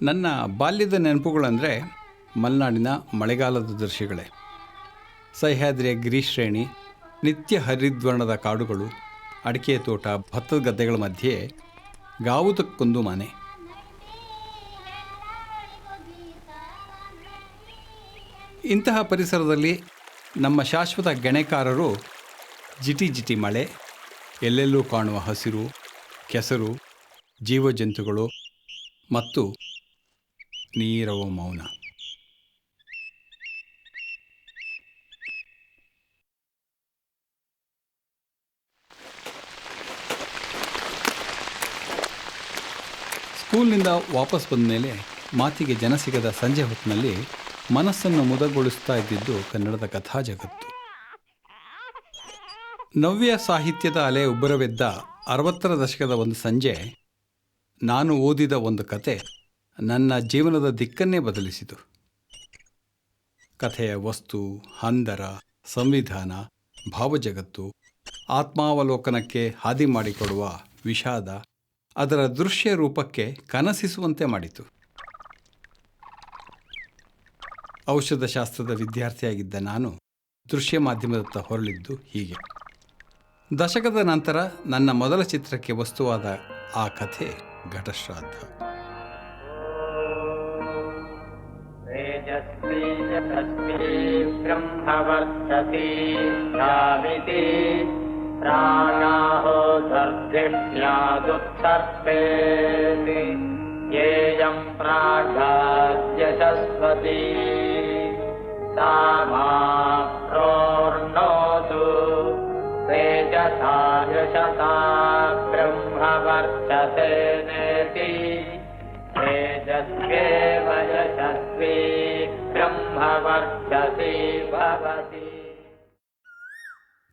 ನನ್ನ ಬಾಲ್ಯದ ನೆನಪುಗಳಂದರೆ ಮಲೆನಾಡಿನ ಮಳೆಗಾಲದ ದೃಶ್ಯಗಳೇ. ಸಹ್ಯಾದ್ರಿಯ ಗಿರಿಶ್ರೇಣಿ, ನಿತ್ಯ ಹರಿದ್ವರ್ಣದ ಕಾಡುಗಳು, ಅಡಿಕೆ ತೋಟ, ಭತ್ತದ ಗದ್ದೆಗಳ ಮಧ್ಯೆ ಗಾವುದಕ್ಕೊಂದು ಮನೆ. ಇಂತಹ ಪರಿಸರದಲ್ಲಿ ನಮ್ಮ ಶಾಶ್ವತ ಗೆಣೆಕಾರರು ಜಿಟಿ ಜಿಟಿ ಮಳೆ, ಎಲ್ಲೆಲ್ಲೂ ಕಾಣುವ ಹಸಿರು, ಕೆಸರು, ಜೀವಜಂತುಗಳು ಮತ್ತು ನೀರವ ಮೌನ. ಸ್ಕೂಲ್ನಿಂದ ವಾಪಸ್ ಬಂದ ಮೇಲೆ ಮಾತಿಗೆ ಜನ ಸಿಗದ ಸಂಜೆ ಹೊತ್ತಿನಲ್ಲಿ ಮನಸ್ಸನ್ನು ಮುದಗೊಳಿಸ್ತಾ ಇದ್ದಿದ್ದು ಕನ್ನಡದ ಕಥಾ ಜಗತ್ತು. ನವ್ಯ ಸಾಹಿತ್ಯದ ಅಲೆ ಉಬ್ಬರವೆದ್ದ 60ರ ದಶಕದ ಒಂದು ಸಂಜೆ ನಾನು ಓದಿದ ಒಂದು ಕತೆ ನನ್ನ ಜೀವನದ ದಿಕ್ಕನ್ನೇ ಬದಲಿಸಿತು. ಕಥೆಯ ವಸ್ತು, ಹಂದರ, ಸಂವಿಧಾನ, ಭಾವಜಗತ್ತು, ಆತ್ಮಾವಲೋಕನಕ್ಕೆ ಹಾದಿ ಮಾಡಿಕೊಡುವ ವಿಷಾದ ಅದರ ದೃಶ್ಯ ರೂಪಕ್ಕೆ ಕನಸಿಸುವಂತೆ ಮಾಡಿತು. ಔಷಧಶಾಸ್ತ್ರದ ವಿದ್ಯಾರ್ಥಿಯಾಗಿದ್ದ ನಾನು ದೃಶ್ಯ ಮಾಧ್ಯಮದತ್ತ ಹೊರಳಿದ್ದು ಹೀಗೆ. ದಶಕದ ನಂತರ ನನ್ನ ಮೊದಲ ಚಿತ್ರಕ್ಕೆ ವಸ್ತುವಾದ ಆ ಕಥೆ ಘಟಶ್ರಾದ್ದ.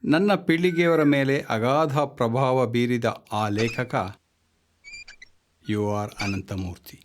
ನನ್ನ ಪೀಳಿಗೆಯವರ ಮೇಲೆ ಅಗಾಧ ಪ್ರಭಾವ ಬೀರಿದ ಆ ಲೇಖಕ ಯು ಆರ್ ಅನಂತಮೂರ್ತಿ.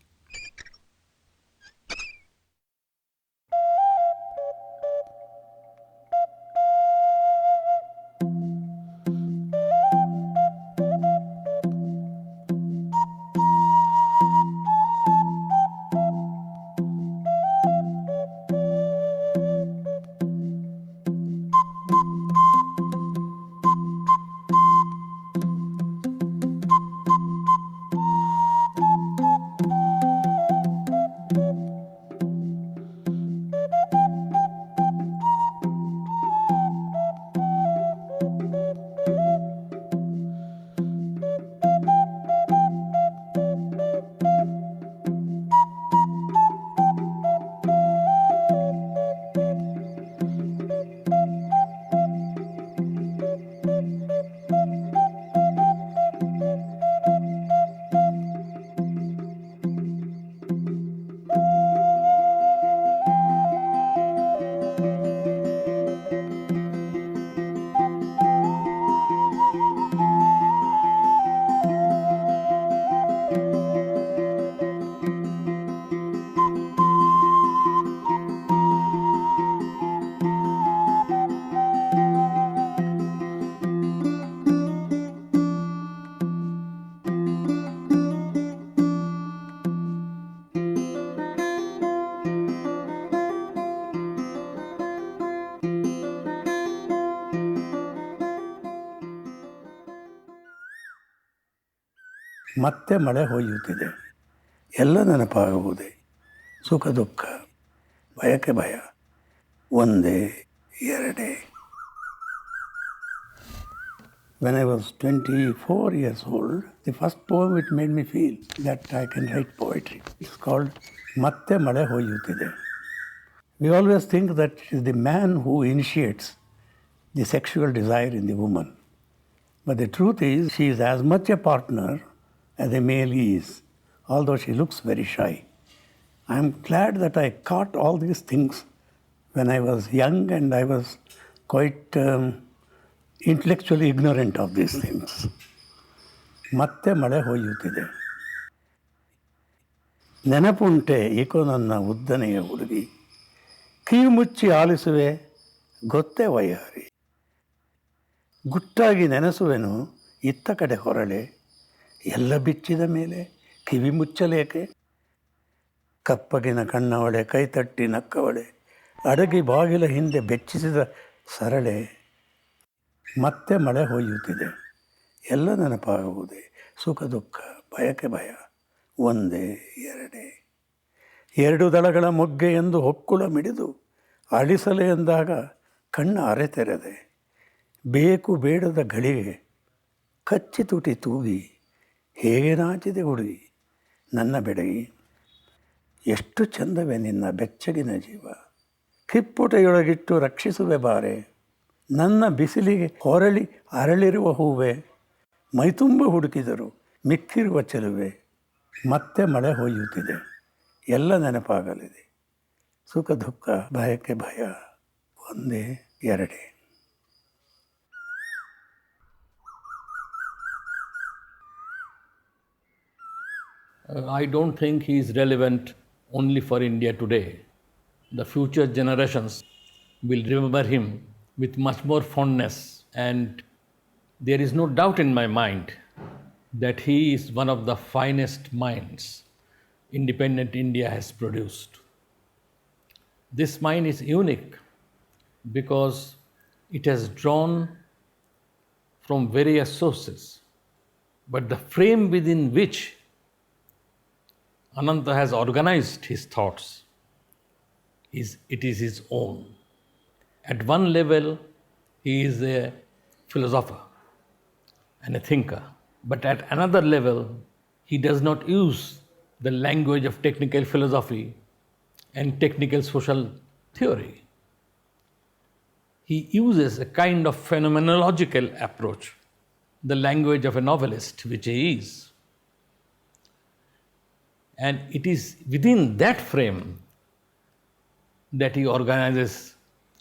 ಮತ್ತೆ ಮಳೆ ಹೊಯ್ಯುತ್ತಿದೆ. ಎಲ್ಲ ನೆನಪಾಗುವುದೇ, ಸುಖ ದುಃಖ, ಭಯಕ್ಕೆ ಭಯ, ಒಂದೇ ಎರಡೇ. When I was 24 years old, the first poem which made me feel that I can write poetry is called ಮತ್ತೆ ಮಳೆ ಹೊಯ್ಯುತ್ತಿದೆ. We always think that it is the man who initiates the sexual desire in the woman. But the truth is, she is as much a partner as a male is, although she looks very shy. I am glad that I caught all these things when I was young and I was quite intellectually ignorant of these things. ಮತ್ತೆ ಮಳೆ ಹೊಯ್ಯುತ್ತಿದೆ. ನೆನಪುಂಟೆ ಏಕೋ ನನ್ನ ಉದ್ದನೆಯ ಹುಡುಗಿ, ಕಿವಿ ಮುಚ್ಚಿ ಆಲಿಸುವೆ ಗೊತ್ತೇ ವೈಯಾರಿ, ಗುಟ್ಟಾಗಿ ನೆನೆಸುವೆನು ಇತ್ತ ಕಡೆ ಹೊರಳೆ, ಎಲ್ಲ ಬಿಚ್ಚಿದ ಮೇಲೆ ಕಿವಿ ಮುಚ್ಚಲೇಕೆ. ಕಪ್ಪಗಿನ ಕಣ್ಣವಳೆ ಕೈತಟ್ಟಿ ನಕ್ಕವಳೆ, ಅಡಗಿ ಬಾಗಿಲ ಹಿಂದೆ ಬೆಚ್ಚಿಸಿದ ಸರಳೆ, ಮತ್ತೆ ಮಳೆ ಹೊಯ್ಯುತ್ತಿದೆ, ಎಲ್ಲ ನೆನಪಾಗುವುದೇ, ಸುಖ ದುಃಖ ಬಯಕೆ ಭಯ, ಒಂದೇ ಎರಡೇ, ಎರಡು ದಳಗಳ ಮೊಗ್ಗೆ ಎಂದು ಹೊಕ್ಕುಳ ಮಿಡಿದು ಅಳಿಸಲೆ ಎಂದಾಗ ಕಣ್ಣ ಅರೆತೆರೆದೆ, ಬೇಕು ಬೇಡದ ಗಳಿಗೆ ಕಚ್ಚಿ ತುಟಿ ತೂಗಿ ಹೇಗೆ ನಾಚಿದೆ ಹುಡುಗಿ ನನ್ನ ಬೆಡಗಿ, ಎಷ್ಟು ಚಂದವೇ ನಿನ್ನ ಬೆಚ್ಚಗಿನ ಜೀವ, ಕಿಪ್ಪುಟೆಯೊಳಗಿಟ್ಟು ರಕ್ಷಿಸುವೆ ಬಾರೆ, ನನ್ನ ಬಿಸಿಲಿಗೆ ಹೊರಳಿ ಅರಳಿರುವ ಹೂವೆ, ಮೈತುಂಬ ಹುಡುಕಿದರು ಮಿಕ್ಕಿರುವ ಚೆಲುವೆ, ಮತ್ತೆ ಮಳೆ ಹೊಯ್ಯುತ್ತಿದೆ, ಎಲ್ಲ ನೆನಪಾಗಲಿದೆ, ಸುಖ ದುಃಖ ಭಯಕ್ಕೆ ಭಯ, ಒಂದೇ ಎರಡೇ. I don't think he is relevant only for India today. The future generations will remember him with much more fondness, and there is no doubt in my mind that he is one of the finest minds independent India has produced. This mind is unique because it has drawn from various sources, but the frame within which Ananta has organized his thoughts it is his own. At one level, he is a philosopher and a thinker, but at another level, he does not use the language of technical philosophy and technical social theory. He uses a kind of phenomenological approach, the language of a novelist, which he is. And it is within that frame that he organizes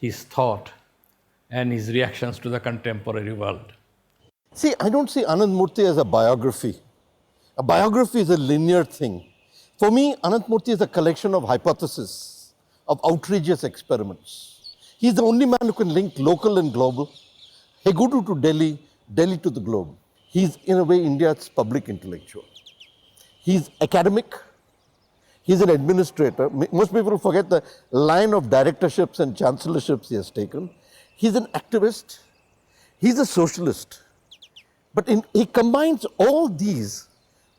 his thought and his reactions to the contemporary world. See, I don't see Anant Murthy as a biography. A biography is a linear thing. For me, Anant Murthy is a collection of hypotheses, of outrageous experiments. He's the only man who can link local and global, Hegudu to Delhi, Delhi to the globe. He's, in a way, India's public intellectual. He's academic, he's an administrator. Most people forget the line of directorships and chancellorships he has taken. He's an activist, he's a socialist. But he combines all these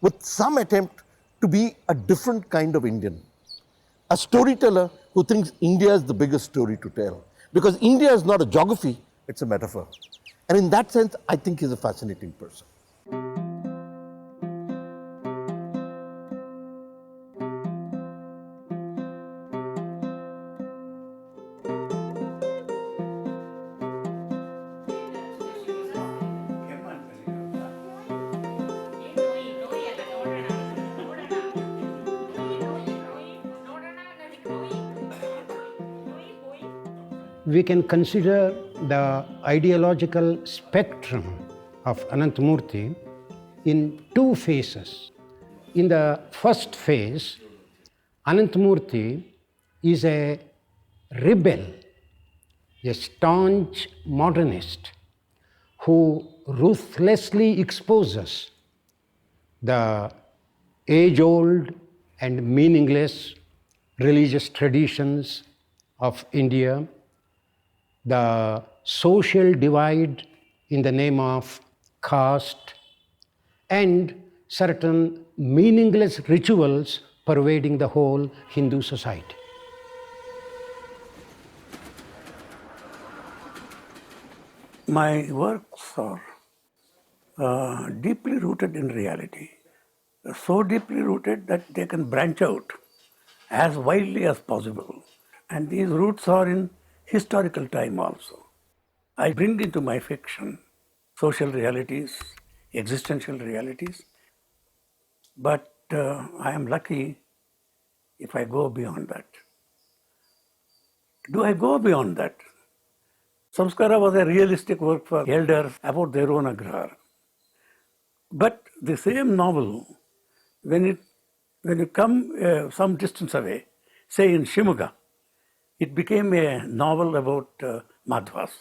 with some attempt to be a different kind of Indian. A storyteller who thinks India is the biggest story to tell. Because India is not a geography, it's a metaphor. And in that sense, I think he's a fascinating person. We can consider the ideological spectrum of Ananthamurthy in two phases. In the first phase, Ananthamurthy is a rebel, a staunch modernist who ruthlessly exposes the age-old and meaningless religious traditions of India, the social divide in the name of caste, and certain meaningless rituals pervading the whole Hindu society. My works are deeply rooted in reality, so deeply rooted that they can branch out as widely as possible. And these roots are in historical time also. I bring into my fiction social realities, existential realities, but I am lucky if I go beyond that. Do I go beyond that? Samskara was a realistic work for elders about their own agrar. But the same novel, when you come some distance away, say in Shimuga, it became a novel about Madhvas.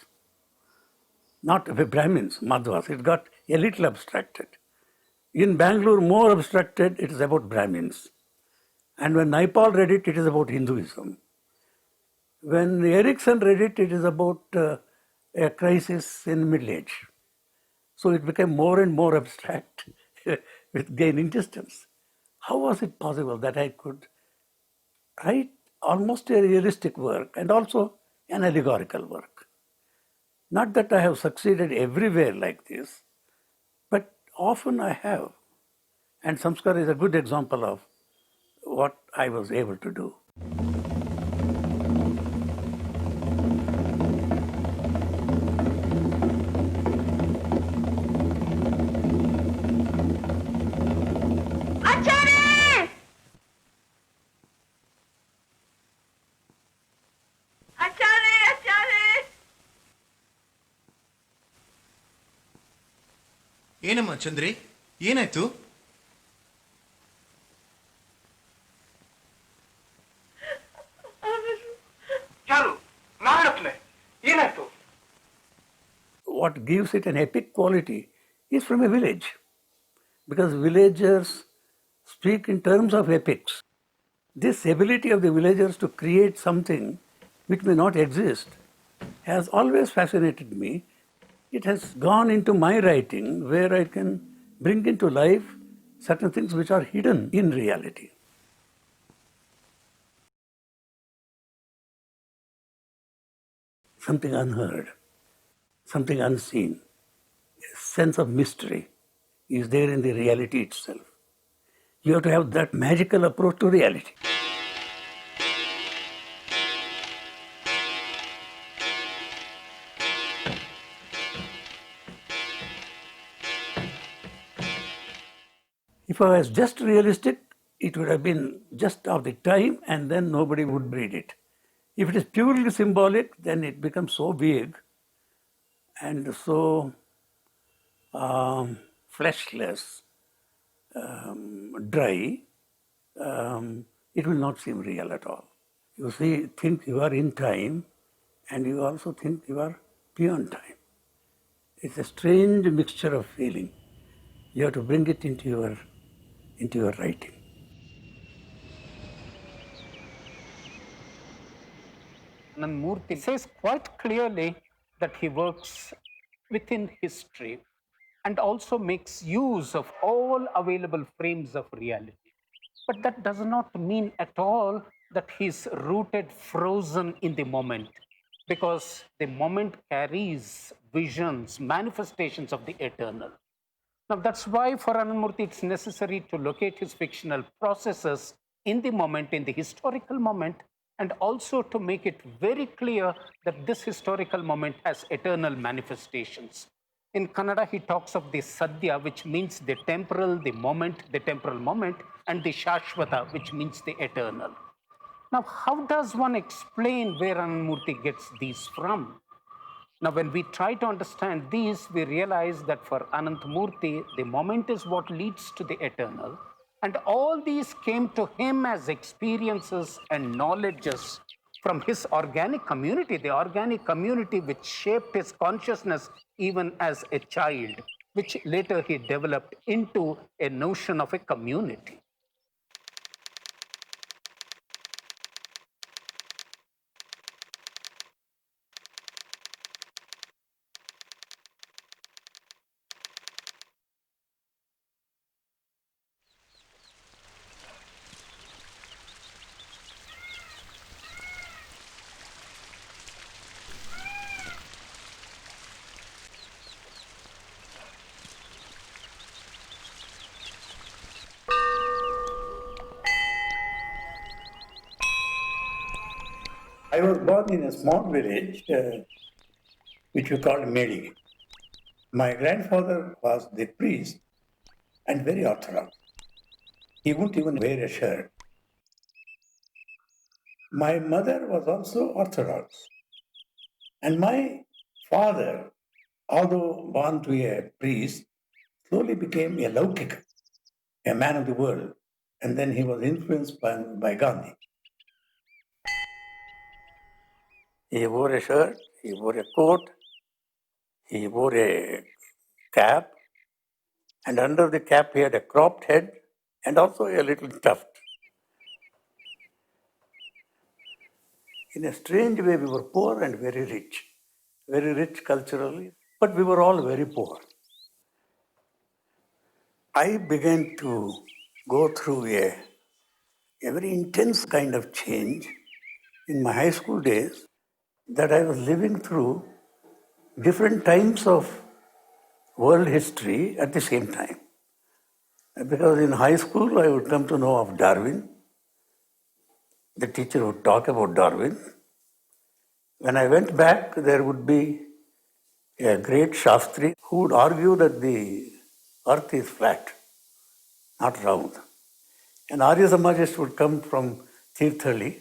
Not Brahmins, Madhvas. It got a little abstracted. In Bangalore, more abstracted, it is about Brahmins. And when Naipaul read it, it is about Hinduism. When Erickson read it, it is about a crisis in middle age. So it became more and more abstract with gaining distance. How was it possible that I could write almost a realistic work and also an allegorical work? Not that I have succeeded everywhere like this, but often I have. And Samskar is a good example of what I was able to do. Acharya! Acharya! Acharya! ಏನಮ್ಮ ಚಂದ್ರಿ ಏನಾಯ್ತು? ಯಾರು? ನಾರಾಯಣಪ್ಪನೇ, ಏನಾಯ್ತು? What gives it an epic quality is from a village. Because villagers speak in terms of epics. This ability of the villagers to create something which may not exist has always fascinated me. It has gone into my writing where I can bring into life certain things which are hidden in reality. Something unheard, something unseen, a sense of mystery is there in the reality itself. You have to have that magical approach to reality. If I was just realistic, it would have been just of the time and then nobody would read it. If it is purely symbolic, then it becomes so big and so fleshless, dry, it will not seem real at all. You see, think you are in time and you also think you are beyond time. It's a strange mixture of feeling. You have to bring it into your writing. Anandamurti says quite clearly that he works within history and also makes use of all available frames of reality. But that does not mean at all that he's rooted, frozen in the moment, because the moment carries visions, manifestations of the eternal. Now, that's why for Anandamurti it's necessary to locate his fictional processes in the moment, in the historical moment, and also to make it very clear that this historical moment has eternal manifestations. In Kannada, he talks of the Sadhya, which means the temporal moment, and the Shashvata, which means the eternal. Now, how does one explain where Anandamurti gets these from? Now, when we try to understand these, we realize that for Anandamurti, the moment is what leads to the eternal. And all these came to him as experiences and knowledges from his organic community, the organic community which shaped his consciousness even as a child, which later he developed into a notion of a community. I was born in a small village which we called Medi. My grandfather was the priest and very orthodox. He wouldn't even wear a shirt. My mother was also orthodox. And my father, although born to a priest, slowly became a Laukika, a man of the world. And then he was influenced by Gandhi. He wore a shirt, he wore a coat, he wore a cap, and under the cap he had a cropped head and also a little tuft. In a strange way, we were poor and very rich culturally, but we were all very poor. I began to go through a very intense kind of change in my high school days, that I was living through different times of world history at the same time. Because in high school, I would come to know of Darwin. The teacher would talk about Darwin. When I went back, there would be a great Shastri who would argue that the earth is flat, not round. An Arya Samajist would come from Tirthali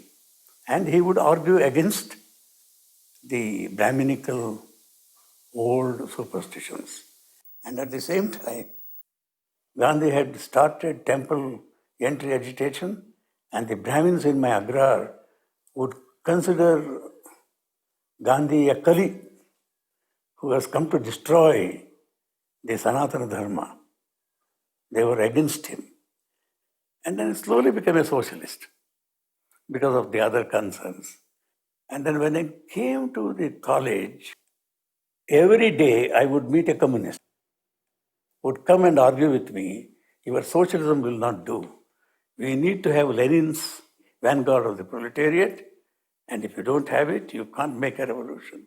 and he would argue against the Brahminical old superstitions. And at the same time, Gandhi had started temple entry agitation, and the Brahmins in my Agrar would consider Gandhi a Kali who has come to destroy the Sanatana Dharma. They were against him. And then slowly became a socialist because of the other concerns. And then when I came to the college, every day I would meet a communist, would come and argue with me, your socialism will not do. We need to have Lenin's vanguard of the proletariat, and if you don't have it, you can't make a revolution.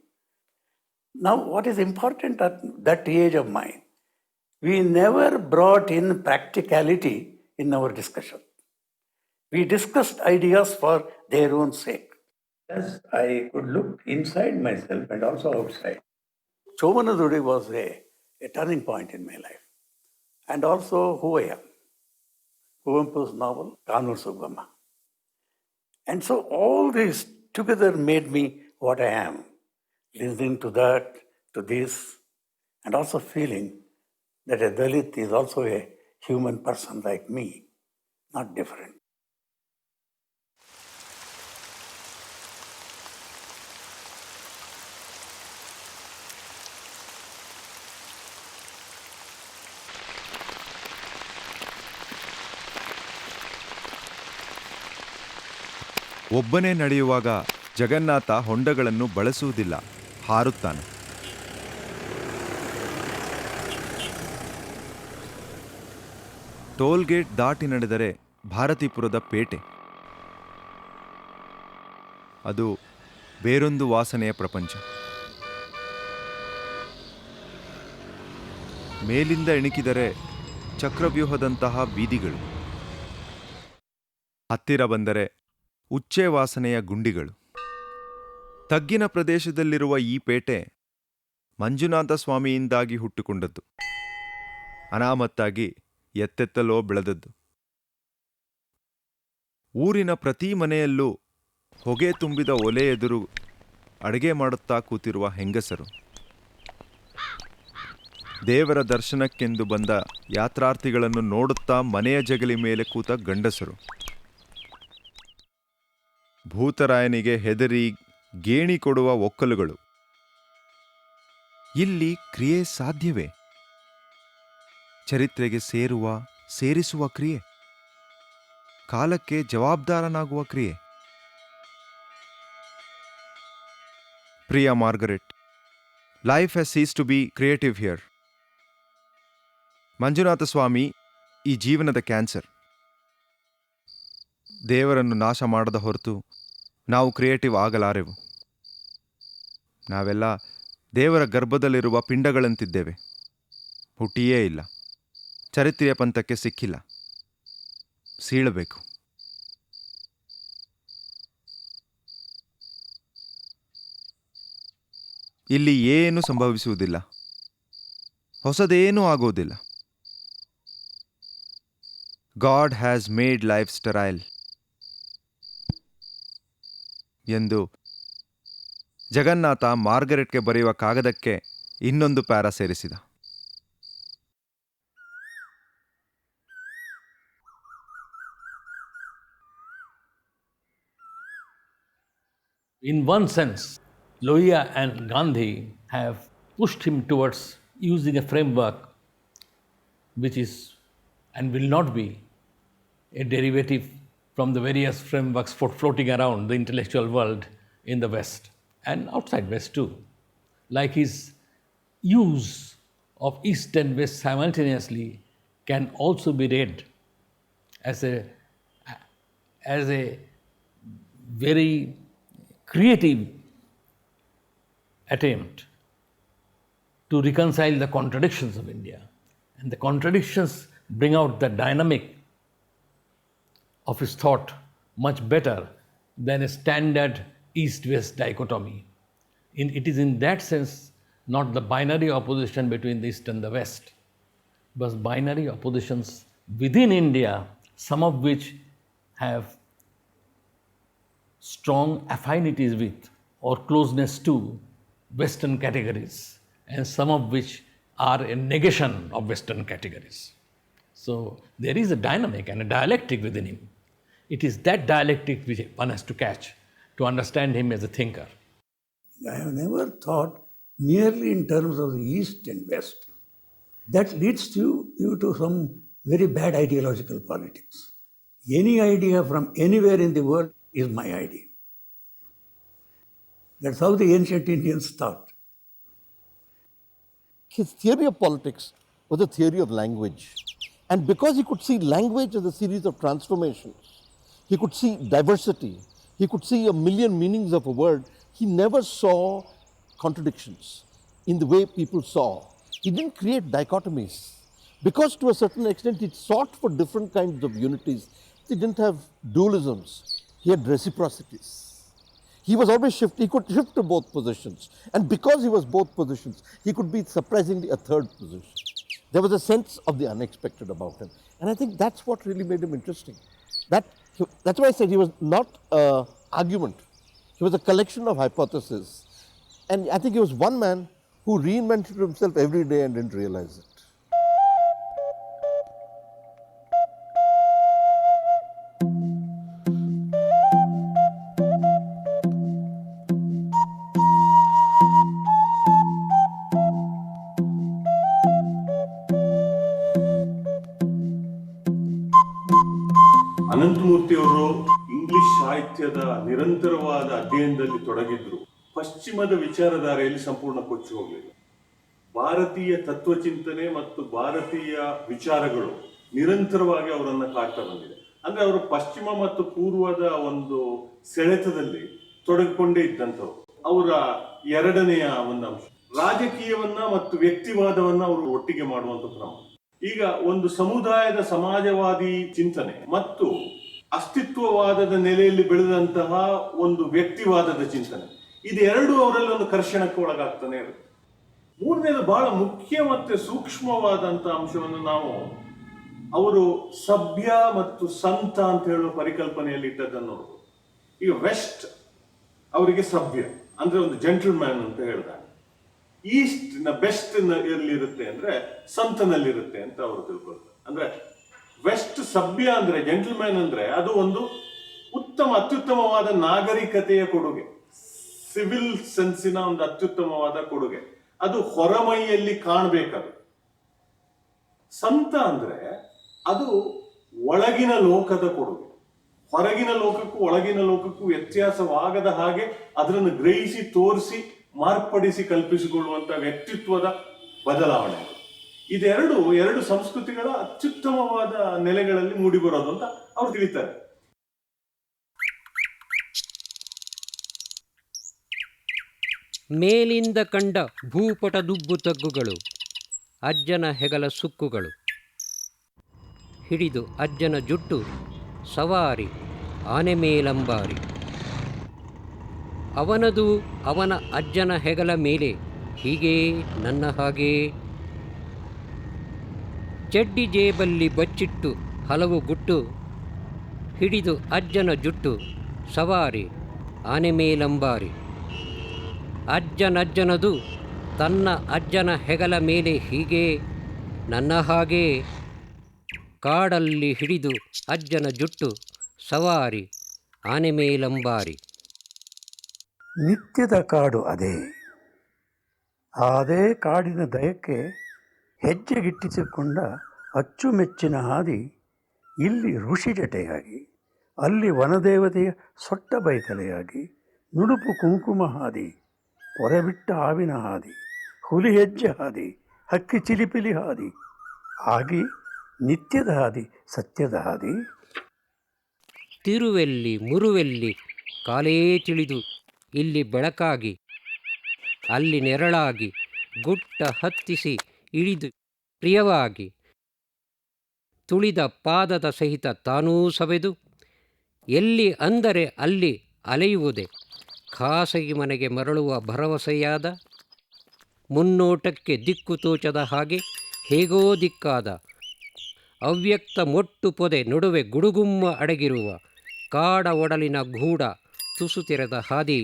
Now, what is important at that age of mine, we never brought in practicality in our discussion. We discussed ideas for their own sake. As I could look inside myself and also outside, Chomanaduri was a turning point in my life. And also who I am. Kuvempu's novel, Kanur Subbamma. And so all this together made me what I am. Listening to that, to this, and also feeling that a Dalit is also a human person like me, not different. ಒಬ್ಬನೇ ನಡೆಯುವಾಗ ಜಗನ್ನಾಥ ಹೊಂಡಗಳನ್ನು ಬಳಸುವುದಿಲ್ಲ, ಹಾರುತ್ತಾನೆ. Toll gate ದಾಟಿ ನಡೆದರೆ ಭಾರತೀಪುರದ ಪೇಟೆ. ಅದು ಬೇರೊಂದು ವಾಸನೆಯ ಪ್ರಪಂಚ. ಮೇಲಿಂದ ಇಣಿಕಿದರೆ ಚಕ್ರವ್ಯೂಹದಂತಹ ಬೀದಿಗಳು. ಹತ್ತಿರ ಬಂದರೆ ಉಚ್ಚೆ ವಾಸನೆಯ ಗುಂಡಿಗಳು. ತಗ್ಗಿನ ಪ್ರದೇಶದಲ್ಲಿರುವ ಈ ಪೇಟೆ ಮಂಜುನಾಥ ಸ್ವಾಮಿಯಿಂದಾಗಿ ಹುಟ್ಟುಕೊಂಡದ್ದು. ಅನಾಮತ್ತಾಗಿ ಎತ್ತೆತ್ತಲೋ ಬೆಳೆದದ್ದು. ಊರಿನ ಪ್ರತಿ ಮನೆಯಲ್ಲೂ ಹೊಗೆ ತುಂಬಿದ ಒಲೆ ಎದುರು ಅಡುಗೆ ಮಾಡುತ್ತಾ ಕೂತಿರುವ ಹೆಂಗಸರು. ದೇವರ ದರ್ಶನಕ್ಕೆಂದು ಬಂದ ಯಾತ್ರಾರ್ಥಿಗಳನ್ನು ನೋಡುತ್ತಾ ಮನೆಯ ಜಗಲಿ ಮೇಲೆ ಕೂತ ಗಂಡಸರು. ಭೂತರಾಯನಿಗೆ ಹೆದರಿ ಗೇಣಿ ಕೊಡುವ ಒಕ್ಕಲುಗಳು. ಇಲ್ಲಿ ಕ್ರಿಯೆ ಸಾಧ್ಯವೇ? ಚರಿತ್ರೆಗೆ ಸೇರಿಸುವ ಕ್ರಿಯೆ, ಕಾಲಕ್ಕೆ ಜವಾಬ್ದಾರನಾಗುವ ಕ್ರಿಯೆ. ಪ್ರಿಯ Margaret, life has ceased to be creative here. Manjunatha Swamy ಈ ಜೀವನದ ಕ್ಯಾನ್ಸರ್. ದೇವರನ್ನು ನಾಶ ಮಾಡದ ಹೊರತು ನಾವು ಕ್ರಿಯೇಟಿವ್ ಆಗಲಾರೆವು. ನಾವೆಲ್ಲ ದೇವರ ಗರ್ಭದಲ್ಲಿರುವ ಪಿಂಡಗಳಂತಿದ್ದೇವೆ. ಹುಟ್ಟಿಯೇ ಇಲ್ಲ. ಚರಿತ್ರೆಯ ಪಂಥಕ್ಕೆ ಸಿಕ್ಕಿಲ್ಲ. ಸೀಳಬೇಕು. ಇಲ್ಲಿ ಏನೂ ಸಂಭವಿಸುವುದಿಲ್ಲ. ಹೊಸದೇನೂ ಆಗುವುದಿಲ್ಲ. God has made life sterile ಎಂದು ಜಗನ್ನಾಥ ಮಾರ್ಗರೆಟ್ಗೆ ಬರೆಯುವ ಕಾಗದಕ್ಕೆ ಇನ್ನೊಂದು ಪ್ಯಾರಾ ಸೇರಿಸಿದ. In one sense, Lohia and Gandhi have pushed him towards using a framework which is and will not be a derivative from the various frameworks floating around the intellectual world in the West and outside West too. Like his use of East and West simultaneously can also be read as a very creative attempt to reconcile the contradictions of India. And the contradictions bring out the dynamic of his thought much better than a standard East-West dichotomy. It is in that sense not the binary opposition between the East and the West, but binary oppositions within India, some of which have strong affinities with or closeness to Western categories, and some of which are a negation of Western categories. So there is a dynamic and a dialectic within him. It is that dialectic which one has to catch to understand him as a thinker. I have never thought merely in terms of the East and West. That leads you to some very bad ideological politics. Any idea from anywhere in the world is my idea. That's how the ancient Indians thought. His theory of politics was a theory of language. And because he could see language as a series of transformations, he could see diversity, he could see a million meanings of a word, he never saw contradictions in the way people saw. He didn't create dichotomies. Because to a certain extent he sought for different kinds of unities, he didn't have dualisms, he had reciprocities. He was always he could shift to both positions. And because he was both positions, he could be surprisingly a third position. There was a sense of the unexpected about him. And I think that's what really made him interesting. That's why I said he was not an argument. He was a collection of hypotheses. And I think he was one man who reinvented himself every day and didn't realize it. ಅನಂತಮೂರ್ತಿಯವರು English ಸಾಹಿತ್ಯದ ನಿರಂತರವಾದ ಅಧ್ಯಯನದಲ್ಲಿ ತೊಡಗಿದ್ರು. ಪಶ್ಚಿಮದ ವಿಚಾರಧಾರೆಯಲ್ಲಿ ಸಂಪೂರ್ಣ ಕೊಚ್ಚಿ ಹೋಗಲಿಲ್ಲ. ಭಾರತೀಯ ತತ್ವಚಿಂತನೆ ಮತ್ತು ಭಾರತೀಯ ವಿಚಾರಗಳು ನಿರಂತರವಾಗಿ ಅವರನ್ನ ಕಾಡ್ತಾ ಬಂದಿದೆ. ಅಂದ್ರೆ ಅವರು ಪಶ್ಚಿಮ ಮತ್ತು ಪೂರ್ವದ ಒಂದು ಸೆಳೆತದಲ್ಲಿ ತೊಡಗಿಕೊಂಡೇ ಇದ್ದಂಥವ್ರು. ಅವರ ಎರಡನೆಯ ಒಂದು ಅಂಶ ರಾಜಕೀಯವನ್ನ ಮತ್ತು ವ್ಯಕ್ತಿವಾದವನ್ನ ಅವರು ಒಟ್ಟಿಗೆ ಮಾಡುವಂತ ಕ್ರಮ. ಈಗ ಒಂದು ಸಮುದಾಯದ ಸಮಾಜವಾದಿ ಚಿಂತನೆ ಮತ್ತು ಅಸ್ತಿತ್ವವಾದದ ನೆಲೆಯಲ್ಲಿ ಬೆಳೆದಂತಹ ಒಂದು ವ್ಯಕ್ತಿವಾದದ ಚಿಂತನೆ, ಇದೆರಡು ಅವರಲ್ಲಿ ಒಂದು ಕರ್ಷಣಕ್ಕೆ ಒಳಗಾಗ್ತಾನೆ ಇರುತ್ತೆ. ಮೂರನೇದು ಬಹಳ ಮುಖ್ಯ ಮತ್ತೆ ಸೂಕ್ಷ್ಮವಾದಂತ ಅಂಶವನ್ನು ನಾವು ಅವರು ಸಭ್ಯ ಮತ್ತು ಸಂತ ಅಂತ ಹೇಳುವ ಪರಿಕಲ್ಪನೆಯಲ್ಲಿ ಇದ್ದದ್ದನ್ನು ನೋಡ್ಬೋದು. ಈಗ ವೆಸ್ಟ್ ಅವರಿಗೆ ಸಭ್ಯ ಅಂದ್ರೆ ಒಂದು ಜೆಂಟಲ್ಮ್ಯಾನ್ ಅಂತ ಹೇಳ್ತಾರೆ. ಈಸ್ಟ್ ನ ಬೆಸ್ಟ್ ಎಲ್ಲಿರುತ್ತೆ ಅಂದ್ರೆ ಸಂತನಲ್ಲಿರುತ್ತೆ ಅಂತ ಅವರು ತಿಳ್ಕೊಳ್ತಾರೆ. ಅಂದ್ರೆ ವೆಸ್ಟ್ ಸಭ್ಯ ಅಂದ್ರೆ ಜೆಂಟಲ್ಮ್ಯಾನ್ ಅಂದ್ರೆ ಅದು ಒಂದು ಅತ್ಯುತ್ತಮವಾದ ನಾಗರಿಕತೆಯ ಕೊಡುಗೆ, ಸಿವಿಲ್ ಸೆನ್ಸಿನ ಒಂದು ಅತ್ಯುತ್ತಮವಾದ ಕೊಡುಗೆ, ಅದು ಹೊರಮೈಯಲ್ಲಿ ಕಾಣಬೇಕದು. ಸಂತ ಅಂದ್ರೆ ಅದು ಒಳಗಿನ ಲೋಕದ ಕೊಡುಗೆ, ಹೊರಗಿನ ಲೋಕಕ್ಕೂ ಒಳಗಿನ ಲೋಕಕ್ಕೂ ವ್ಯತ್ಯಾಸವಾಗದ ಹಾಗೆ ಅದನ್ನು ಗ್ರಹಿಸಿ ತೋರಿಸಿ ಮಾರ್ಪಡಿಸಿ ಕಲ್ಪಿಸಿಕೊಳ್ಳುವಂತ ವ್ಯಕ್ತಿತ್ವದ ಬದಲಾವಣೆ. ಎರಡು ಸಂಸ್ಕೃತಿಗಳ ಅತ್ಯುತ್ತಮವಾದ ನೆಲೆಗಳಲ್ಲಿ ಮೂಡಿಬರೋದು ಅಂತ ಅವ್ರು ತಿಳಿತಾರೆ. ಮೇಲಿಂದ ಕಂಡ ಭೂಪಟ ದುಬ್ಬು ತಗ್ಗುಗಳು, ಅಜ್ಜನ ಹೆಗಲ ಸುಕ್ಕುಗಳು, ಹಿಡಿದು ಅಜ್ಜನ ಜುಟ್ಟು ಸವಾರಿ ಆನೆ ಮೇಲಂಬಾರಿ. ಅವನದು ಅವನ ಅಜ್ಜನ ಹೆಗಲ ಮೇಲೆ ಹೀಗೇ ನನ್ನ ಹಾಗೇ, ಚಡ್ಡಿ ಜೇಬಲ್ಲಿ ಬಚ್ಚಿಟ್ಟು ಹಲವು ಗುಟ್ಟು, ಹಿಡಿದು ಅಜ್ಜನ ಜುಟ್ಟು ಸವಾರಿ ಆನೆ ಮೇಲಂಬಾರಿ. ಅಜ್ಜನಜ್ಜನದು ತನ್ನ ಅಜ್ಜನ ಹೆಗಲ ಮೇಲೆ ಹೀಗೆ ನನ್ನ ಹಾಗೆ, ಕಾಡಲ್ಲಿ ಹಿಡಿದು ಅಜ್ಜನ ಜುಟ್ಟು ಸವಾರಿ ಆನೆ ಮೇಲಂಬಾರಿ. ನಿತ್ಯದ ಕಾಡು ಅದೇ ಕಾಡಿನ ದಯಕ್ಕೆ ಹೆಜ್ಜೆಗಿಟ್ಟಿಸಿಕೊಂಡ ಅಚ್ಚುಮೆಚ್ಚಿನ ಹಾದಿ. ಇಲ್ಲಿ ಋಷಿ ಜಟೆಯಾಗಿ, ಅಲ್ಲಿ ವನದೇವತೆಯ ಸೊಟ್ಟ ಬೈತಲೆಯಾಗಿ, ನುಡುಪು ಕುಂಕುಮ ಹಾದಿ, ಪೊರೆಬಿಟ್ಟ ಹಾವಿನ ಹಾದಿ, ಹುಲಿ ಹೆಜ್ಜೆ ಹಾದಿ, ಹಕ್ಕಿ ಚಿಲಿಪಿಲಿ ಹಾದಿ, ಆಗಿ ನಿತ್ಯದ ಹಾದಿ, ಸತ್ಯದ ಹಾದಿ. ತಿರುವೆಲ್ಲಿ ಮುರುವೆಲ್ಲಿ ಕಾಲೇ ತಿಳಿದು ಇಲ್ಲಿ ಬೆಳಕಾಗಿ, ಅಲ್ಲಿ ನೆರಳಾಗಿ, ಗುಟ್ಟ ಹತ್ತಿಸಿ ಇಳಿದು ಪ್ರಿಯವಾಗಿ, ತುಳಿದ ಪಾದದ ಸಹಿತ ತಾನೂ ಸವೆದು, ಎಲ್ಲಿ ಅಂದರೆ ಅಲ್ಲಿ ಅಲೆಯುವುದೇ ಖಾಸಗಿ ಮನೆಗೆ ಮರಳುವ ಭರವಸೆಯಾದ, ಮುನ್ನೋಟಕ್ಕೆ ದಿಕ್ಕು ತೋಚದ ಹಾಗೆ ಹೇಗೋ ದಿಕ್ಕಾದ, ಅವ್ಯಕ್ತ ಮೊಟ್ಟು ಪೊದೆ ನಡುವೆ ಗುಡುಗುಮ್ಮ ಅಡಗಿರುವ ಕಾಡ ಒಡಲಿನ ಗೂಢ ತುಸು ತೆರೆದ ಹಾದಿ,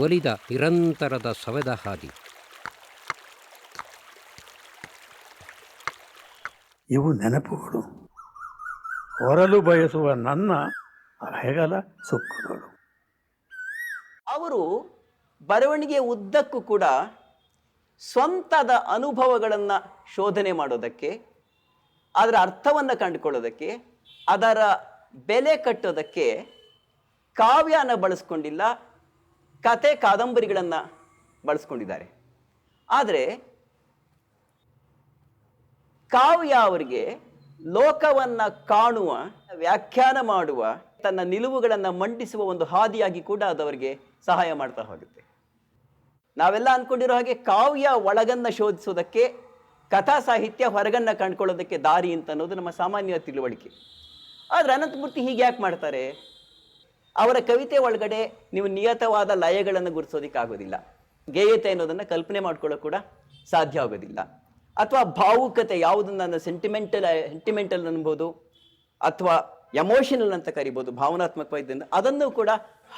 ಒಲಿದ ನಿರಂತರದ ಸವೆದ ಹಾದಿ. ಇವು ನೆನಪುಗಳು, ಹೊರಲು ಬಯಸುವ ನನ್ನ ಹೆಗಲ ಸುಕ್ಕುಗಳು. ಅವರು ಬರವಣಿಗೆ ಉದ್ದಕ್ಕೂ ಕೂಡ ಸ್ವಂತದ ಅನುಭವಗಳನ್ನು ಶೋಧನೆ ಮಾಡೋದಕ್ಕೆ, ಅದರ ಅರ್ಥವನ್ನು ಕಂಡುಕೊಳ್ಳೋದಕ್ಕೆ, ಅದರ ಬೆಲೆ ಕಟ್ಟೋದಕ್ಕೆ ಕಾವ್ಯನ ಬಳಸ್ಕೊಂಡಿಲ್ಲ, ಕತೆ ಕಾದಂಬರಿಗಳನ್ನು ಬಳಸ್ಕೊಂಡಿದ್ದಾರೆ. ಆದರೆ ಕಾವ್ಯ ಅವರಿಗೆ ಲೋಕವನ್ನು ಕಾಣುವ, ವ್ಯಾಖ್ಯಾನ ಮಾಡುವ, ತನ್ನ ನಿಲುವುಗಳನ್ನು ಮಂಡಿಸುವ ಒಂದು ಹಾದಿಯಾಗಿ ಕೂಡ ಅದವರಿಗೆ ಸಹಾಯ ಮಾಡ್ತಾ ಹೋಗುತ್ತೆ. ನಾವೆಲ್ಲ ಅಂದ್ಕೊಂಡಿರೋ ಹಾಗೆ ಕಾವ್ಯ ಒಳಗನ್ನು ಶೋಧಿಸೋದಕ್ಕೆ, ಕಥಾ ಸಾಹಿತ್ಯ ಹೊರಗನ್ನು ಕಂಡುಕೊಳ್ಳೋದಕ್ಕೆ ದಾರಿ ಅಂತ ಅನ್ನೋದು ನಮ್ಮ ಸಾಮಾನ್ಯ ತಿಳುವಳಿಕೆ. ಆದರೆ ಅನಂತಮೂರ್ತಿ ಹೀಗೆ ಯಾಕೆ ಮಾಡ್ತಾರೆ? ಅವರ ಕವಿತೆ ಒಳಗಡೆ ನೀವು ನಿಯತವಾದ ಲಯಗಳನ್ನು ಗುರುತಿಸೋದಕ್ಕಾಗೋದಿಲ್ಲ, ಗೇಯತೆ ಅನ್ನೋದನ್ನು ಕಲ್ಪನೆ ಮಾಡ್ಕೊಳ್ಳೋಕೆ ಕೂಡ ಸಾಧ್ಯ ಆಗೋದಿಲ್ಲ. ಅಥವಾ ಭಾವುಕತೆ, ಯಾವುದನ್ನು ಸೆಂಟಿಮೆಂಟಲ್ ಅನ್ಬೋದು ಅಥವಾ ಎಮೋಷನಲ್ ಅಂತ ಕರಿಬೋದು, ಭಾವನಾತ್ಮಕವಾದ್ದರಿಂದ, ಅದನ್ನು ಕೂಡ